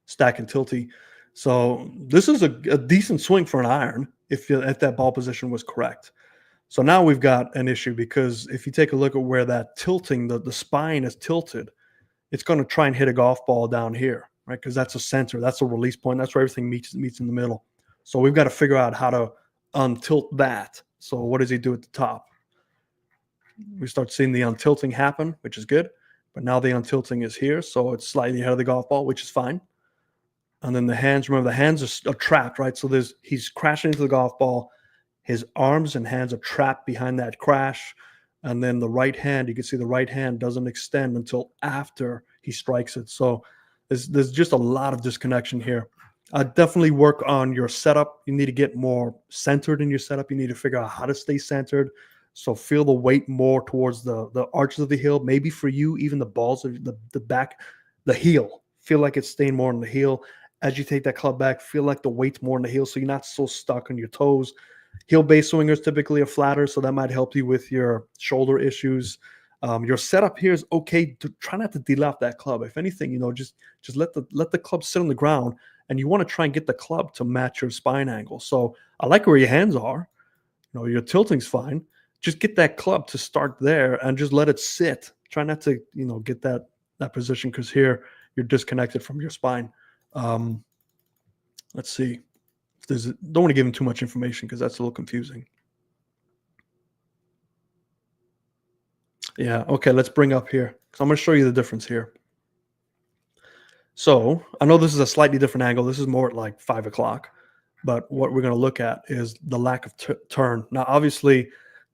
stack and tilty. So this is a decent swing for an iron if that ball position was correct. So now we've got an issue, because if you take a look at where that tilting, the spine is tilted, it's going to try and hit a golf ball down here, right? Because that's a center, that's a release point, that's where everything meets in the middle. So we've got to figure out how to untilt that. So what does he do at the top? We start seeing the untilting happen, which is good. But now the untilting is here, so it's slightly ahead of the golf ball, which is fine. And then the hands, remember, the hands are trapped, right? So he's crashing into the golf ball. His arms and hands are trapped behind that crash. And then the right hand, you can see the right hand doesn't extend until after he strikes it. So there's just a lot of disconnection here. Definitely work on your setup. You need to get more centered in your setup. You need to figure out how to stay centered. So feel the weight more towards the arches of the heel. Maybe for you, even the balls of the back, the heel. Feel like it's staying more on the heel. As you take that club back, feel like the weight's more on the heel, so you're not so stuck on your toes. Heel-based swingers typically are flatter, so that might help you with your shoulder issues. Your setup here is okay. Try not to de-loft that club. If anything, just let the club sit on the ground, and you want to try and get the club to match your spine angle. So I like where your hands are. Your tilting's fine. Just get that club to start there and just let it sit. Try not to, get that position, because here you're disconnected from your spine. Let's see. Don't want to give him too much information because that's a little confusing. Yeah, okay, let's bring up here, because I'm going to show you the difference here. So I know this is a slightly different angle. This is more at like 5 o'clock. But what we're going to look at is the lack of turn. Now, obviously,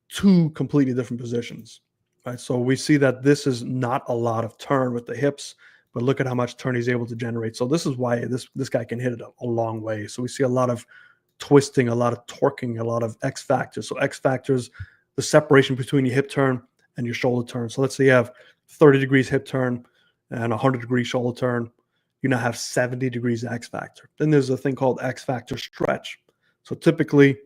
2 completely different positions, right? So we see that this is not a lot of turn with the hips, but look at how much turn he's able to generate. So this is why this guy can hit it a long way. So we see a lot of twisting, a lot of torquing, a lot of X factors. So X factors, the separation between your hip turn and your shoulder turn. So let's say you have 30 degrees hip turn and 100 degrees shoulder turn. You now have 70 degrees X factor. Then there's a thing called X factor stretch. So typically,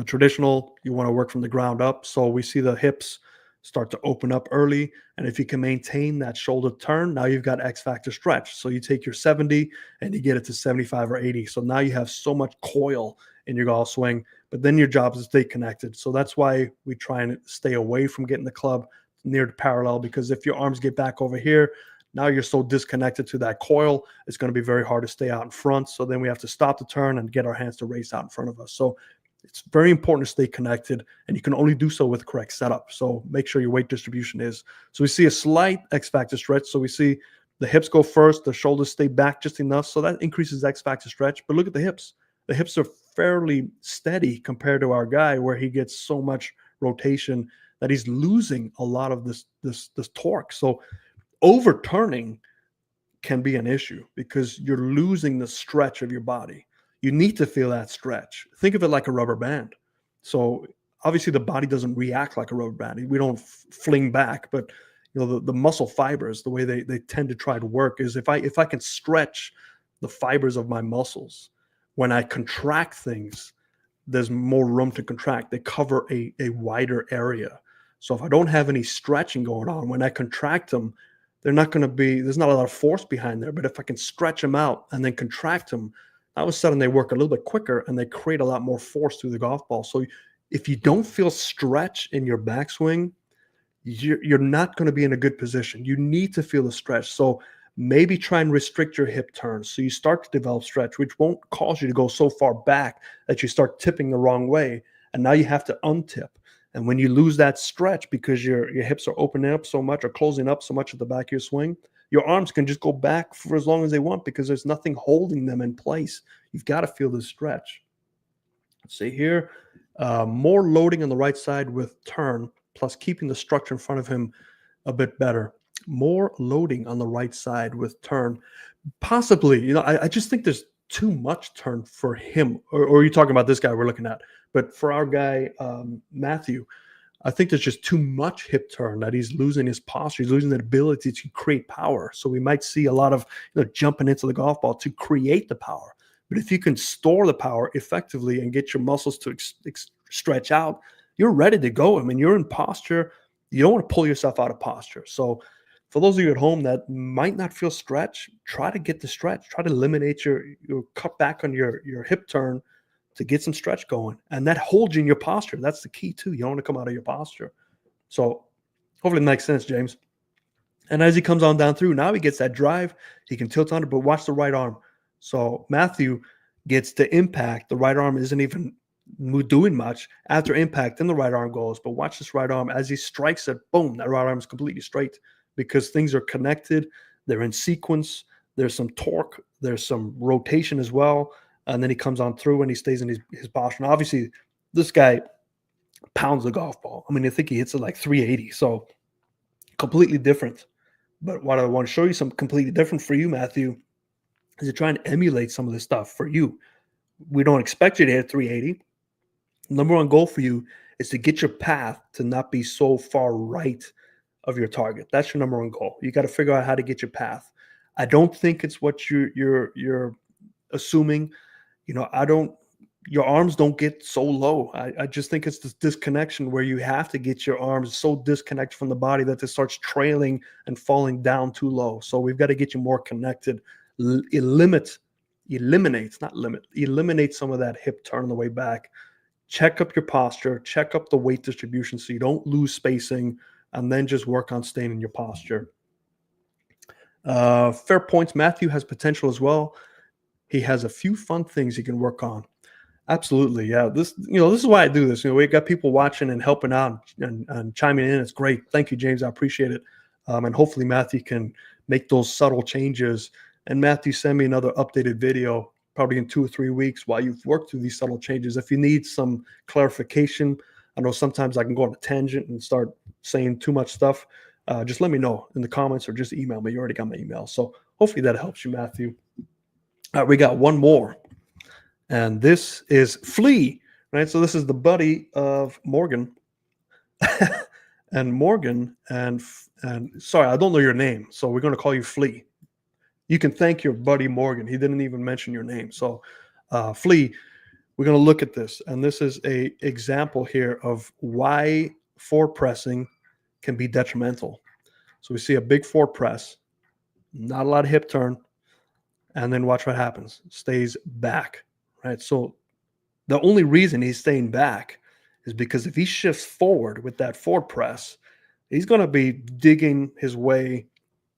traditional, you want to work from the ground up. So we see the hips start to open up early. And if you can maintain that shoulder turn, now you've got X factor stretch. So you take your 70 and you get it to 75 or 80. So now you have so much coil in your golf swing, but then your job is to stay connected. So that's why we try and stay away from getting the club near the parallel, because if your arms get back over here, now you're so disconnected to that coil, it's going to be very hard to stay out in front. So then we have to stop the turn and get our hands to race out in front of us. So it's very important to stay connected, and you can only do so with correct setup. So make sure your weight distribution is. So we see a slight X factor stretch. So we see the hips go first, the shoulders stay back just enough. So that increases X factor stretch. But look at the hips. The hips are fairly steady compared to our guy, where he gets so much rotation that he's losing a lot of this torque. So overturning can be an issue because you're losing the stretch of your body. You need to feel that stretch. Think of it like a rubber band. So obviously the body doesn't react like a rubber band. We don't fling back, but the muscle fibers, the way they tend to try to work is if I can stretch the fibers of my muscles, when I contract things, there's more room to contract. They cover a wider area. So if I don't have any stretching going on, when I contract them, there's not a lot of force behind there. But if I can stretch them out and then contract them, all of a sudden they work a little bit quicker and they create a lot more force through the golf ball. So if you don't feel stretch in your backswing, you're not going to be in a good position. You need to feel the stretch. So maybe try and restrict your hip turns so you start to develop stretch, which won't cause you to go so far back that you start tipping the wrong way. And now you have to untip. And when you lose that stretch because your hips are opening up so much or closing up so much at the back of your swing, your arms can just go back for as long as they want because there's nothing holding them in place. You've got to feel the stretch. Let's see here. More loading on the right side with turn, plus keeping the structure in front of him a bit better. More loading on the right side with turn. Possibly, I just think there's too much turn for him. Or are you talking about this guy we're looking at? But for our guy, Matthew, I think there's just too much hip turn that he's losing his posture. He's losing the ability to create power. So we might see a lot of jumping into the golf ball to create the power. But if you can store the power effectively and get your muscles to stretch out, you're ready to go. I mean, you're in posture. You don't want to pull yourself out of posture. So for those of you at home that might not feel stretch, try to get the stretch. Try to eliminate your cut back on your hip turn to get some stretch going. And that holds you in your posture. That's the key too. You don't want to come out of your posture. So hopefully it makes sense, James. And as he comes on down through, now he gets that drive. He can tilt on it, but watch the right arm. So Matthew gets the impact. The right arm isn't even doing much. After impact, then the right arm goes. But watch this right arm. As he strikes it, boom, that right arm is completely straight because things are connected. They're in sequence. There's some torque. There's some rotation as well. And then he comes on through and he stays in his posture. Now, obviously, this guy pounds the golf ball. I mean, I think he hits it like 380. So completely different. But what I want to show you some completely different for you, Matthew, is to try and emulate some of this stuff for you. We don't expect you to hit 380. Number one goal for you is to get your path to not be so far right of your target. That's your number one goal. You got to figure out how to get your path. I don't think it's what you're assuming. Your arms don't get so low. I just think it's this disconnection where you have to get your arms so disconnected from the body that it starts trailing and falling down too low. So we've got to get you more connected. Eliminate some of that hip turn on the way back. Check up your posture, check up the weight distribution so you don't lose spacing, and then just work on staying in your posture. Fair points. Matthew has potential as well. He has a few fun things he can work on. Absolutely. Yeah. This is why I do this. We got people watching and helping out and chiming in. It's great. Thank you, James. I appreciate it. And hopefully Matthew can make those subtle changes. And Matthew, send me another updated video probably in 2 or 3 weeks while you've worked through these subtle changes. If you need some clarification, I know sometimes I can go on a tangent and start saying too much stuff. Just let me know in the comments or just email me. You already got my email. So hopefully that helps you, Matthew. All right, we got one more. And this is Flea, right? So this is the buddy of Morgan. And Morgan and sorry, I don't know your name. So we're going to call you Flea. You can thank your buddy Morgan. He didn't even mention your name. So Flea, we're going to look at this. And this is a example here of why forward pressing can be detrimental. So we see a big forward press, not a lot of hip turn. And then watch what happens. Stays back, right? So the only reason he's staying back is because if he shifts forward with that forward press, he's going to be digging his way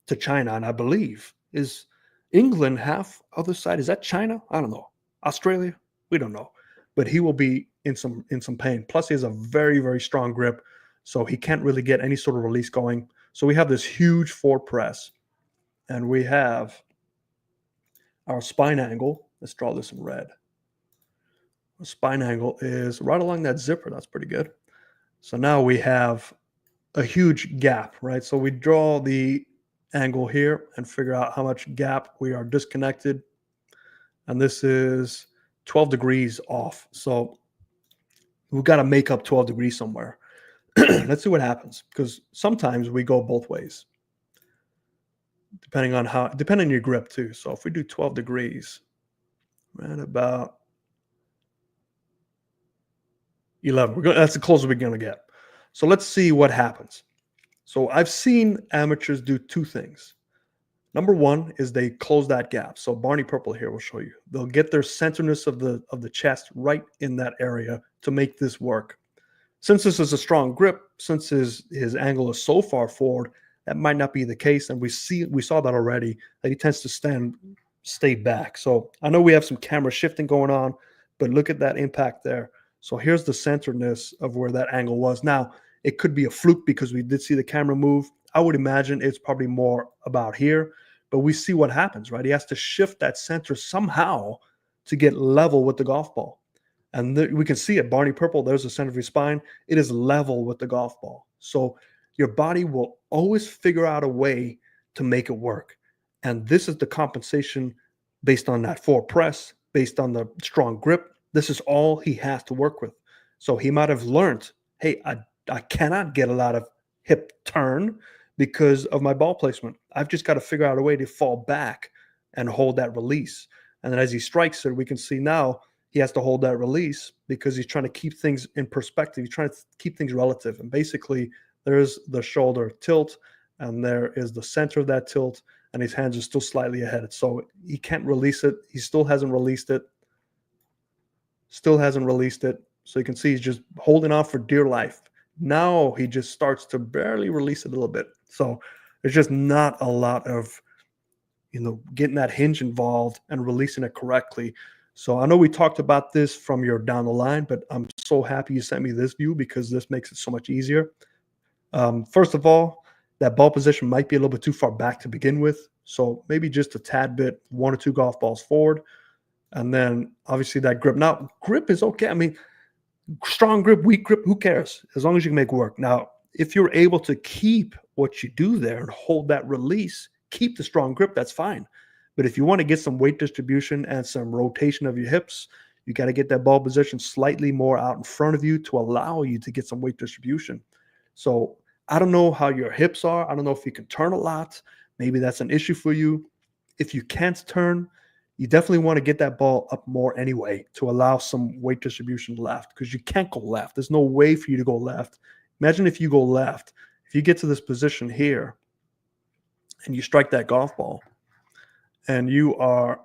to China. And I believe, is England half other side? Is that China? I don't know. Australia? We don't know. But he will be in some pain. Plus, he has a very, very strong grip, so he can't really get any sort of release going. So we have this huge forward press, and we have our spine angle. Let's draw this in red. The spine angle is right along that zipper. That's pretty good. So now we have a huge gap, right? So we draw the angle here and figure out how much gap we are disconnected. And this is 12 degrees off. So We've got to make up 12 degrees somewhere. Let's see what happens, because sometimes we go both ways, depending on your grip too. So if we do 12 degrees, right about 11, that's the closest we're going to get. So let's see what happens. So I've seen amateurs do two things. Number one is they close that gap. So Barney Purple here will show you. They'll get their centerness of the chest right in that area to make this work. Since this is a strong grip, since his angle is so far forward, that might not be the case. And we saw that already, that he tends to stay back. So I know we have some camera shifting going on, but look at that impact there. So here's the centeredness of where that angle was. Now, it could be a fluke because we did see the camera move. I would imagine it's probably more about here, but we see what happens, right? He has to shift that center somehow to get level with the golf ball. And we can see it, Barney Purple, there's the center of your spine. It is level with the golf ball. So your body will always figure out a way to make it work. And this is the compensation based on that forward press, based on the strong grip. This is all he has to work with. So he might have learned, hey, I cannot get a lot of hip turn because of my ball placement. I've just got to figure out a way to fall back and hold that release. And then as he strikes it, we can see now he has to hold that release because he's trying to keep things in perspective. He's trying to keep things relative. And basically, there's the shoulder tilt, and there is the center of that tilt, and his hands are still slightly ahead. So he can't release it. He still hasn't released it. Still hasn't released it. So you can see he's just holding on for dear life. Now he just starts to barely release it a little bit. So there's just not a lot of, getting that hinge involved and releasing it correctly. So I know we talked about this from your down the line, but I'm so happy you sent me this view because this makes it so much easier. First of all, that ball position might be a little bit too far back to begin with. So maybe just a tad bit, 1 or 2 golf balls forward. And then obviously that grip. Now, grip is okay. I mean, strong grip, weak grip, who cares? As long as you can make work. Now, if you're able to keep what you do there and hold that release, keep the strong grip, that's fine. But if you want to get some weight distribution and some rotation of your hips, you got to get that ball position slightly more out in front of you to allow you to get some weight distribution. So I don't know how your hips are. I don't know if you can turn a lot. Maybe that's an issue for you. If you can't turn, you definitely want to get that ball up more anyway to allow some weight distribution left, because you can't go left. There's no way for you to go left. Imagine if you go left. If you get to this position here and you strike that golf ball and you are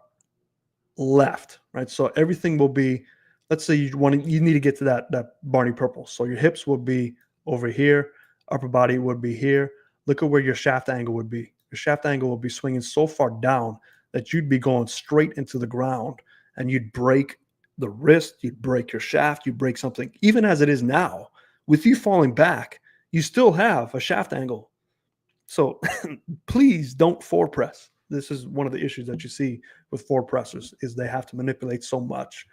left, right? So everything will be, let's say you need to get to that Barney Purple. So your hips will be over here, upper body would be here. Look at where your shaft angle would be. Your shaft angle will be swinging so far down that you'd be going straight into the ground, and you'd break the wrist, you'd break your shaft, you'd break something. Even as it is now, with you falling back, you still have a shaft angle. So please don't forward press. This is one of the issues that you see with forward pressers, is they have to manipulate so much,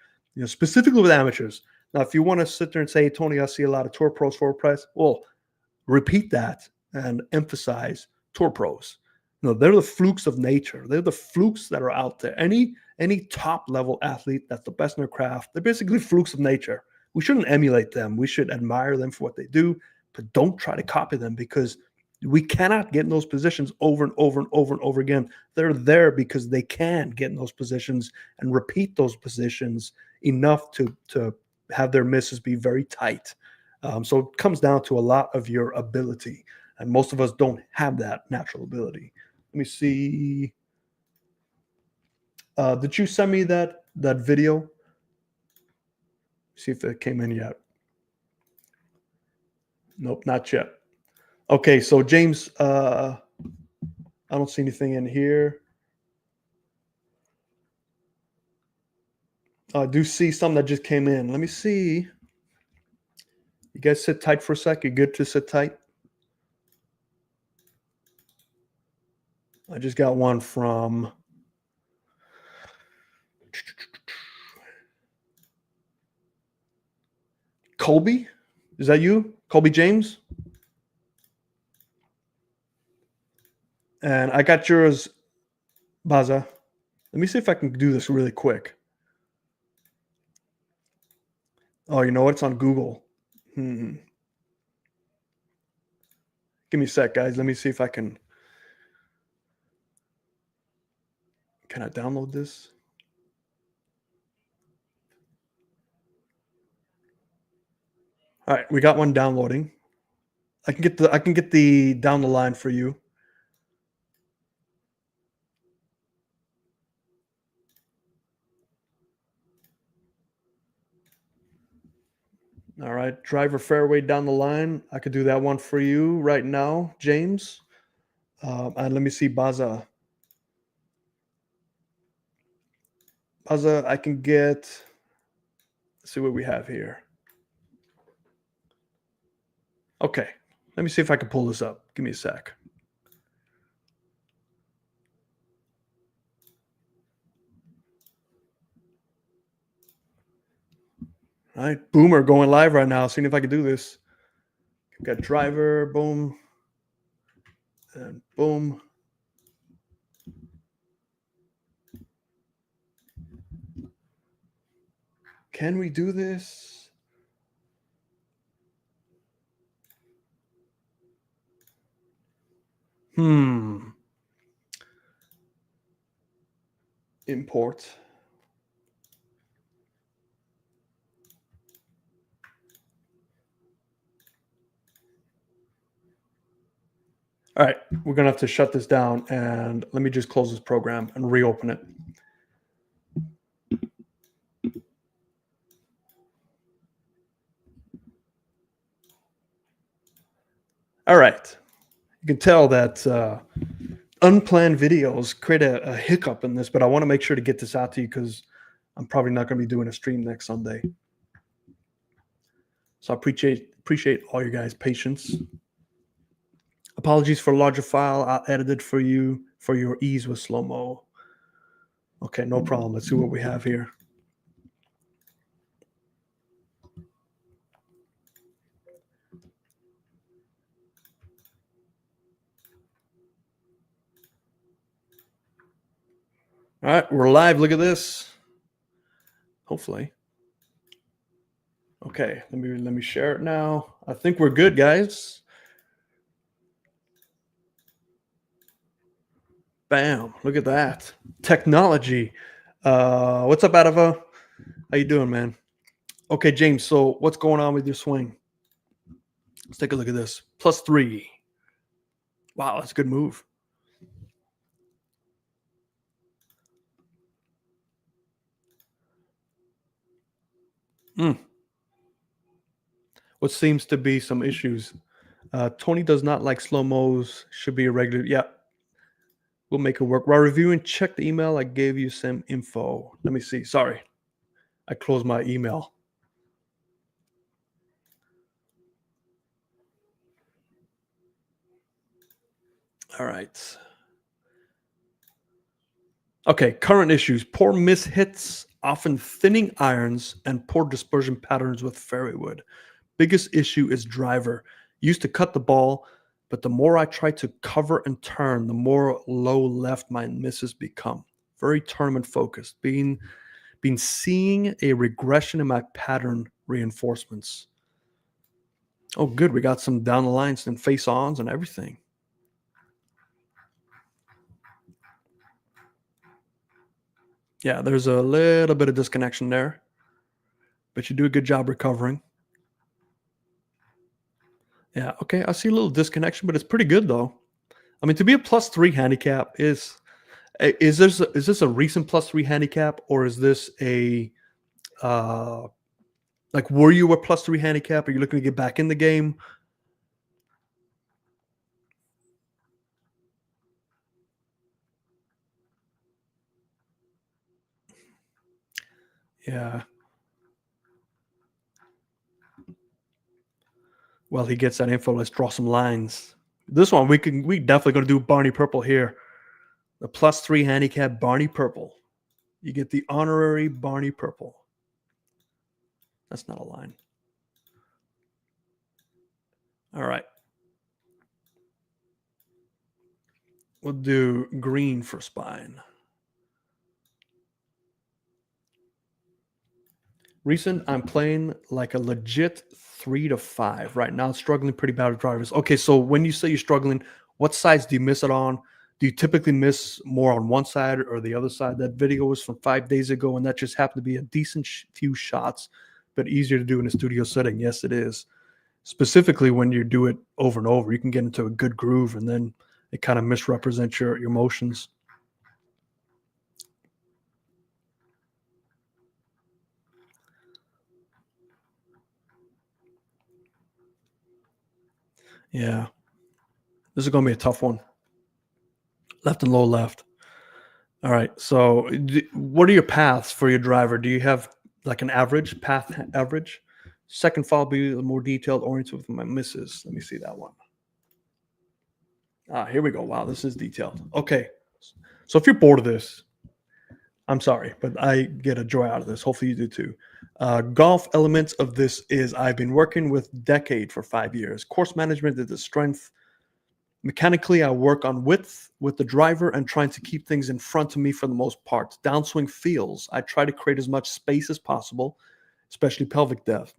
specifically with amateurs. Now, if you want to sit there and say, Tony, I see a lot of tour pros forward press, well, repeat that and emphasize tour pros. They're the flukes of nature. They're the flukes that are out there. Any top level athlete that's the best in their craft, they're basically flukes of nature. We shouldn't emulate them. We should admire them for what they do, but don't try to copy them, because we cannot get in those positions over and over and over and over again. They're there because they can get in those positions and repeat those positions enough to have their misses be very tight. So it comes down to a lot of your ability, and most of us don't have that natural ability. Let me see. Did you send me that video? See if it came in yet. Nope, not yet. Okay, so James, I don't see anything in here. I do see some that just came in. Let me see. You guys sit tight for a sec. You're good to sit tight. I just got one from Colby. Is that you? Colby James? And I got yours, Baza. Let me see if I can do this really quick. Oh, you know what? It's on Google. Hmm. Give me a sec, guys. Let me see if I can. Can I download this? All right, we got one downloading. I can get the down the line for you. All right, driver fairway down the line. I could do that one for you right now, James. And let me see, Baza. Baza, I can get. Let's see what we have here. Okay, let me see if I can pull this up. Give me a sec. All right, Boomer going live right now. Seeing if I can do this. Got driver, boom, and boom. Can we do this? Import. All right, we're gonna have to shut this down, and let me just close this program and reopen it. All right, you can tell that unplanned videos create a hiccup in this, but I want to make sure to get this out to you because I'm probably not going to be doing a stream next Sunday. So I appreciate all you guys' patience. Apologies for larger file. I'll edit it for you for your ease with slow mo. Okay, no problem. Let's see what we have here. All right, we're live. Look at this. Hopefully. Okay, let me share it now. I think we're good, guys. Bam! Look at that technology. What's up, Adava? How you doing, man? Okay, James. So what's going on with your swing? Let's take a look at this. +3. Wow, that's a good move. What seems to be some issues. Tony does not like slow mos. Should be a regular. Yeah, we'll make it work. While reviewing, check the email. I gave you some info. Let me see. Sorry, I closed my email. All right. Okay, current issues: poor miss hits, often thinning irons, and poor dispersion patterns with fairway wood. Biggest issue is driver. Used to cut the ball, but the more I try to cover and turn, the more low left my misses become. Very tournament focused. Been seeing a regression in my pattern reinforcements. Oh, good. We got some down the lines and face ons and everything. Yeah, there's a little bit of disconnection there, but you do a good job recovering. Yeah, okay. I see a little disconnection, but it's pretty good though. I mean, to be a +3 handicap is this a recent +3 handicap, or is this a uh like were you a +3 handicap? Are you looking to get back in the game? Yeah. Well, he gets that info. Let's draw some lines. This one we definitely gonna do Barney Purple here. The +3 handicap Barney Purple. You get the honorary Barney Purple. That's not a line. All right. We'll do green for spine. Recent, I'm playing like a legit 3 to 5 right now. Struggling pretty bad with drivers. Okay, so when you say you're struggling, what sides do you miss it on? Do you typically miss more on one side or the other side? That video was from 5 days ago, and that just happened to be a decent few shots, but easier to do in a studio setting. Yes, it is. Specifically, when you do it over and over, you can get into a good groove, and then it kind of misrepresents your emotions. Yeah, this is going to be a tough one. Left and low left. All right. So, what are your paths for your driver? Do you have like an average path average? Second file be more detailed, oriented with my misses. Let me see that one. Here we go. Wow, this is detailed. Okay. So if you're bored of this, I'm sorry, but I get a joy out of this. Hopefully you do too. Golf elements of this is I've been working with Decade for 5 years. Course management is the strength. Mechanically, I work on width with the driver and trying to keep things in front of me for the most part. Downswing feels. I try to create as much space as possible, especially pelvic depth.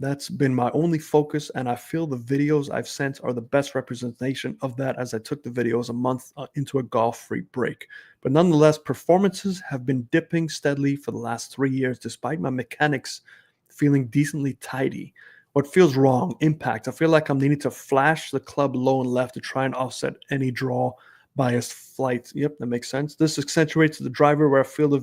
That's been my only focus, and I feel the videos I've sent are the best representation of that as I took the videos a month into a golf-free break. But nonetheless, performances have been dipping steadily for the last 3 years, despite my mechanics feeling decently tidy. What feels wrong? Impact. I feel like I'm needing to flash the club low and left to try and offset any draw biased flight. Yep, that makes sense. This accentuates the driver where I feel where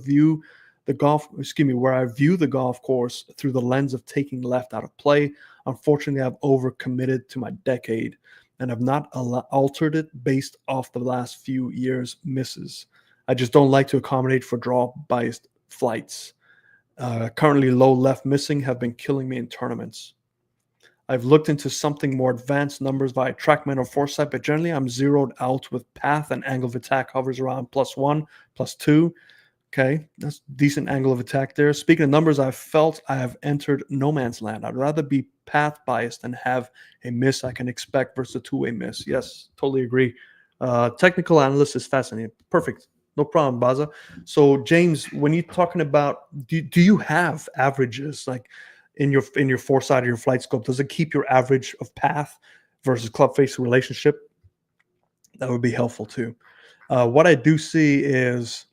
I view the golf course through the lens of taking left out of play. Unfortunately, I've overcommitted to my Decade and have not altered it based off the last few years' misses. I just don't like to accommodate for draw biased flights. Currently, low left missing have been killing me in tournaments. I've looked into something more advanced numbers via TrackMan or Foresight, but generally I'm zeroed out with path and angle of attack hovers around +1, +2. Okay, that's decent angle of attack there. Speaking of numbers, I've felt I have entered no man's land. I'd rather be path biased than have a miss I can expect versus a two-way miss. Yes, totally agree. Technical analyst is fascinating. Perfect. No problem, Baza. So, James, when you're talking about, do you have averages like in your foresight or your flight scope? Does it keep your average of path versus club face relationship? That would be helpful too. What I do see is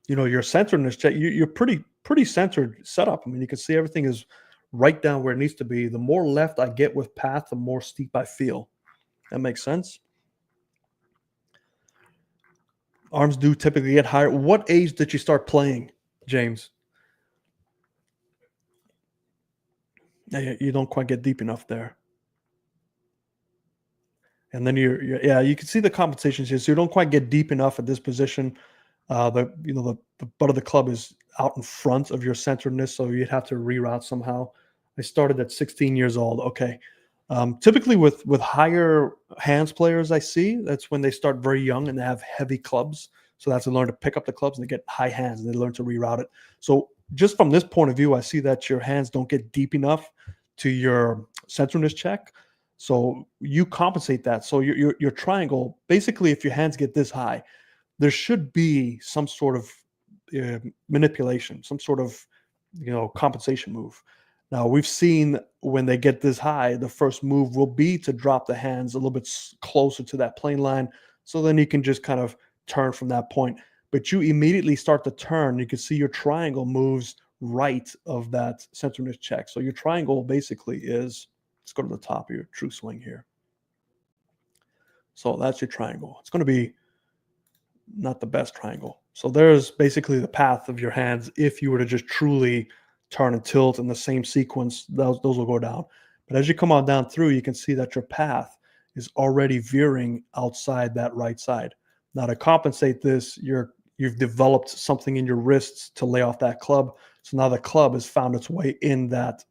your centeredness check. You're pretty centered setup. I mean, you can see everything is right down where it needs to be. The more left I get with path, the more steep I feel. That makes sense. Arms do typically get higher. What age did you start playing, James? Yeah, you don't quite get deep enough there. And then yeah, you can see the compensations here. So you don't quite get deep enough at this position. The butt of the club is out in front of your centeredness, so you'd have to reroute somehow. I started at 16 years old. Okay. Typically with higher hands players, I see that's when they start very young and they have heavy clubs. So that's to learn to pick up the clubs and they get high hands and they learn to reroute it. So just from this point of view, I see that your hands don't get deep enough to your centeredness check. So you compensate that. So your triangle, basically, if your hands get this high, there should be some sort of manipulation, some sort of compensation move. Now we've seen when they get this high, the first move will be to drop the hands a little bit closer to that plane line, so then you can just kind of turn from that point. But you immediately start to turn. You can see your triangle moves right of that centeredness check. So your triangle basically is, let's go to the top of your true swing here. So that's your triangle. It's going to be not the best triangle. So there's basically the path of your hands. If you were to just truly turn and tilt in the same sequence, those will go down. But as you come on down through, you can see that your path is already veering outside that right side. Now to compensate this, you've developed something in your wrists to lay off that club. So now the club has found its way in that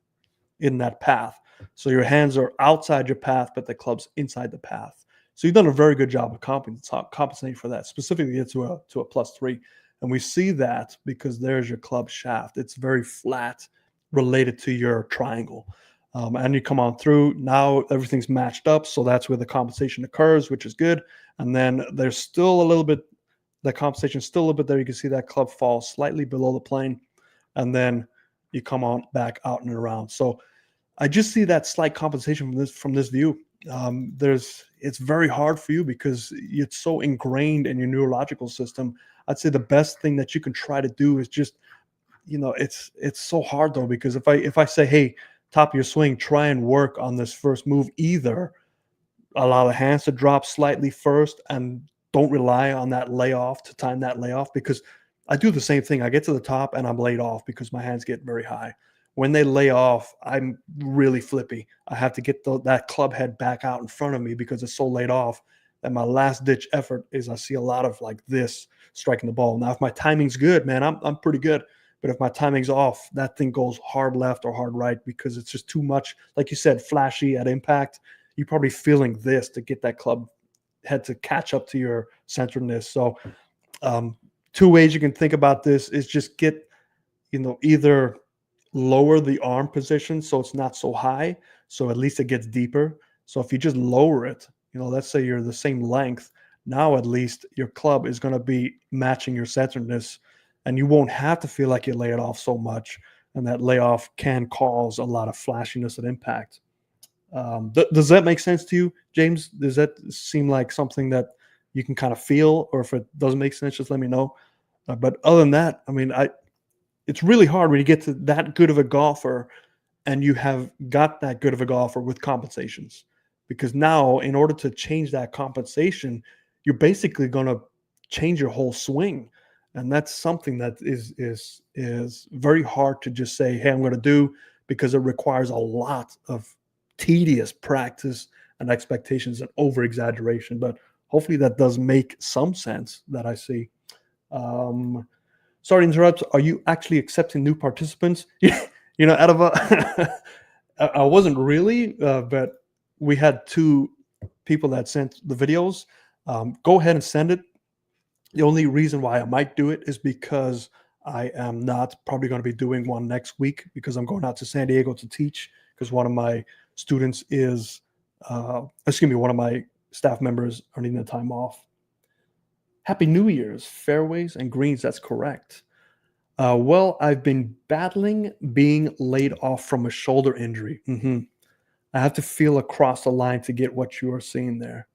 path. So your hands are outside your path, but the club's inside the path. So you've done a very good job of compensating for that, specifically to a +3. And we see that because there's your club shaft. It's very flat related to your triangle. And you come on through, now everything's matched up. So that's where the compensation occurs, which is good. And then there's still a little bit, the compensation is still a little bit there. You can see that club fall slightly below the plane. And then you come on back out and around. So I just see that slight compensation from this view. It's very hard for you because it's so ingrained in your neurological system. I'd say the best thing that you can try to do is just, it's so hard though, because if I say, hey, top of your swing, try and work on this first move, either allow the hands to drop slightly first and don't rely on that layoff to time that layoff, because I do the same thing. I get to the top and I'm laid off because my hands get very high. When they lay off, I'm really flippy. I have to get that club head back out in front of me because it's so laid off. And my last ditch effort is I see a lot of like this striking the ball. Now, if my timing's good, man, I'm pretty good. But if my timing's off, that thing goes hard left or hard right because it's just too much, like you said, flashy at impact. You're probably feeling this to get that club head to catch up to your centeredness. So two ways you can think about this is just get, either lower the arm position so it's not so high, so at least it gets deeper. So if you just lower it, let's say you're the same length, now at least your club is going to be matching your centeredness, and you won't have to feel like you lay it off so much. And that layoff can cause a lot of flashiness at impact. Does that make sense to you, James? Does that seem like something that you can kind of feel? Or if it doesn't make sense, just let me know. But other than that, I mean, it's really hard when you get to that good of a golfer and you have got that good of a golfer with compensations, because now in order to change that compensation, you're basically going to change your whole swing. And that's something that is very hard to just say, hey, I'm going to do, because it requires a lot of tedious practice and expectations and over exaggeration. But hopefully that does make some sense that I see. Sorry to interrupt. Are you actually accepting new participants? Out of I wasn't really, but we had 2 people that sent the videos. Go ahead and send it. The only reason why I might do it is because I am not probably going to be doing one next week, because I'm going out to San Diego to teach, because one of my students is, one of my staff members are needing the time off. Happy New Year's, fairways and greens. That's correct. Well, I've been battling being laid off from a shoulder injury. I have to feel across the line to get what you are seeing there.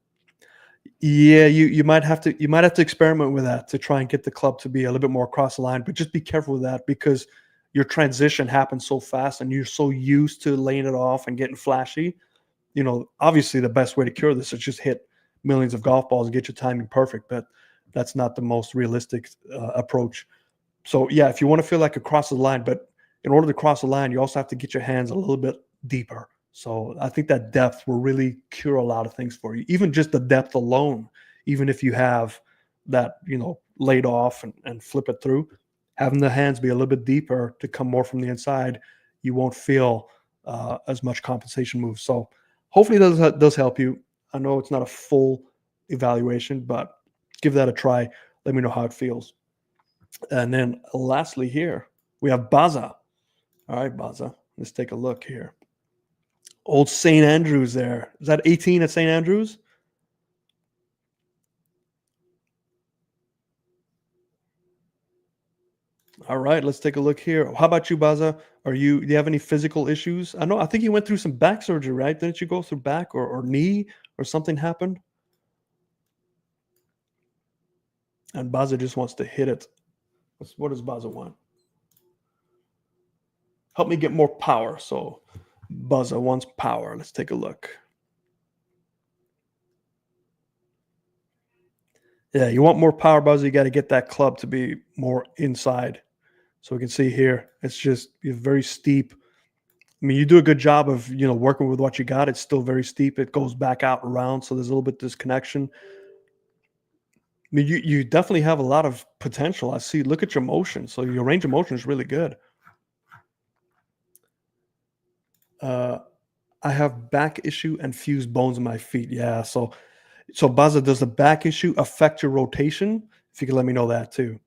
Yeah, you might have to experiment with that to try and get the club to be a little bit more across the line, but just be careful with that, because your transition happens so fast and you're so used to laying it off and getting flashy. Obviously the best way to cure this is just hit millions of golf balls and get your timing perfect, but that's not the most realistic approach. So yeah, if you want to feel like across the line, but in order to cross the line, you also have to get your hands a little bit deeper. So I think that depth will really cure a lot of things for you. Even just the depth alone, even if you have that, laid off and flip it through, having the hands be a little bit deeper to come more from the inside, you won't feel as much compensation moves. So hopefully that does help you. I know it's not a full evaluation, but give that a try. Let me know how it feels. And then lastly here, we have Baza. All right, Baza, let's take a look here. Old St. Andrews there. Is that 18 at St. Andrews? All right, let's take a look here. How about you, Baza? Do you have any physical issues? I think you went through some back surgery, right? Didn't you go through back or knee or something happened? And Baza just wants to hit it. What does Baza want? Help me get more power. So Baza wants power. Let's take a look. Yeah, you want more power, Baza. You got to get that club to be more inside. So we can see here, it's just very steep. I mean, you do a good job of, working with what you got. It's still very steep. It goes back out around. So there's a little bit of disconnection. I mean, you definitely have a lot of potential. I see. Look at your motion. So your range of motion is really good. I have back issue and fused bones in my feet. Yeah. So Baza, does the back issue affect your rotation? If you could let me know that too.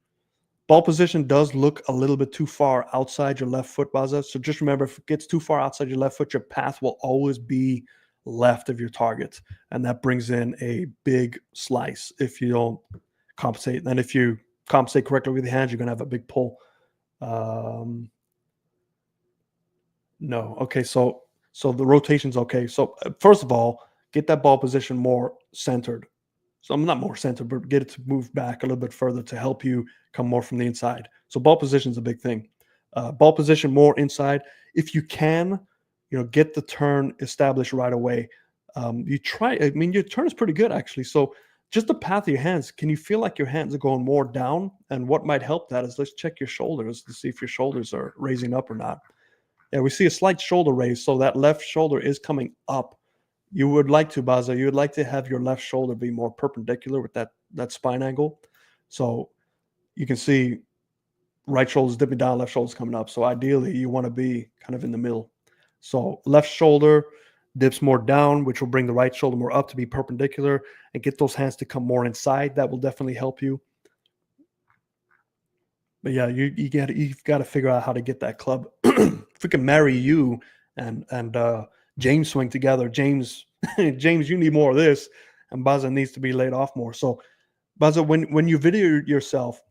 Ball position does look a little bit too far outside your left foot, Baza. So just remember, if it gets too far outside your left foot, your path will always be left of your target. And that brings in a big slice if you don't compensate. And if you compensate correctly with the hands, you're going to have a big pull. No. Okay. So the rotation's okay. So first of all, get that ball position more centered. So I'm not more centered, but get it to move back a little bit further to help you come more from the inside. So ball position is a big thing. Ball position more inside. If you can, get the turn established right away. You try. I mean, your turn is pretty good actually. So just the path of your hands. Can you feel like your hands are going more down? And what might help that is let's check your shoulders to see if your shoulders are raising up or not. Yeah, we see a slight shoulder raise, so that left shoulder is coming up. You would like to, Baza, you would like to have your left shoulder be more perpendicular with that spine angle. So you can see right shoulder's dipping down, left shoulder's coming up. So ideally, you want to be kind of in the middle. So left shoulder dips more down, which will bring the right shoulder more up to be perpendicular and get those hands to come more inside. That will definitely help you. But yeah, you've got to figure out how to get that club. If we can marry you and James swing together, James, James, you need more of this, and Baza needs to be laid off more. So Baza, when you video yourself,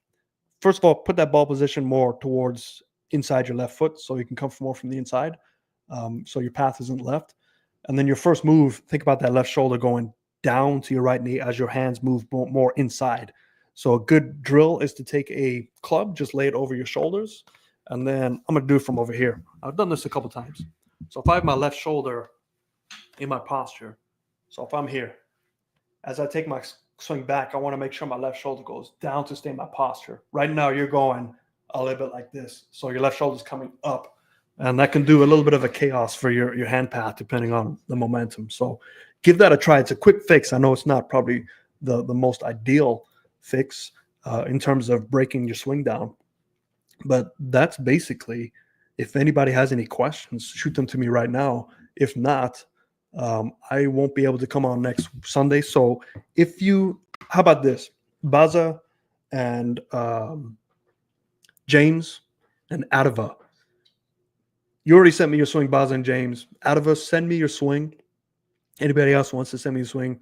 first of all, put that ball position more towards inside your left foot, so you can come more from the inside. So your path isn't left, and then your first move, think about that left shoulder going down to your right knee as your hands move more inside. So a good drill is to take a club, just lay it over your shoulders, and then I'm going to do it from over here. I've done this a couple times. So if I have my left shoulder in my posture, so if I'm here, as I take my swing back, I want to make sure my left shoulder goes down to stay in my posture. Right now, you're going a little bit like this. So your left shoulder's coming up, and that can do a little bit of a chaos for your hand path, depending on the momentum. So give that a try. It's a quick fix. I know it's not probably the most ideal fix in terms of breaking your swing down, but that's basically, if anybody has any questions, shoot them to me right now. If not, I won't be able to come on next Sunday. So how about this? Baza and James and Adava. You already sent me your swing, Baza and James. Adava, send me your swing. Anybody else wants to send me a swing,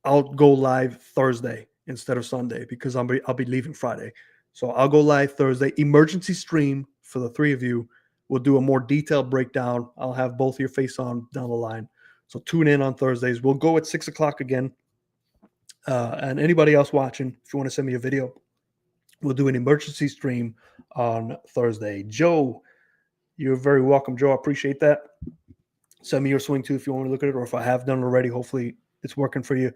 I'll go live Thursday instead of Sunday because I'll be leaving Friday. So I'll go live Thursday. Emergency stream for the three of you. We'll do a more detailed breakdown. I'll have both of your face on down the line. So tune in on Thursdays. We'll go at 6 o'clock again. And anybody else watching, if you want to send me a video, we'll do an emergency stream on Thursday. Joe, you're very welcome, Joe. I appreciate that. Send me your swing too if you want to look at it, or if I have done it already, hopefully it's working for you.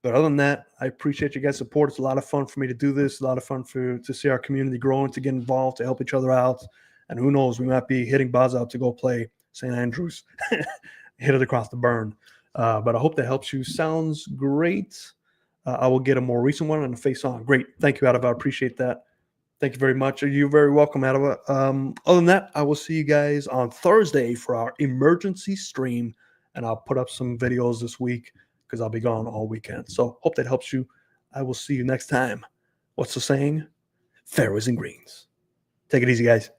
But other than that, I appreciate you guys' support. It's a lot of fun for me to do this. A lot of fun to see our community growing, to get involved, to help each other out. And who knows, we might be hitting Baza out to go play St. Andrews, hit it across the burn. But I hope that helps you. Sounds great. I will get a more recent one and a face on. Great. Thank you, Adava. I appreciate that. Thank you very much. You're very welcome, Adava. Other than that, I will see you guys on Thursday for our emergency stream. And I'll put up some videos this week because I'll be gone all weekend. So hope that helps you. I will see you next time. What's the saying? Fairways and greens. Take it easy, guys.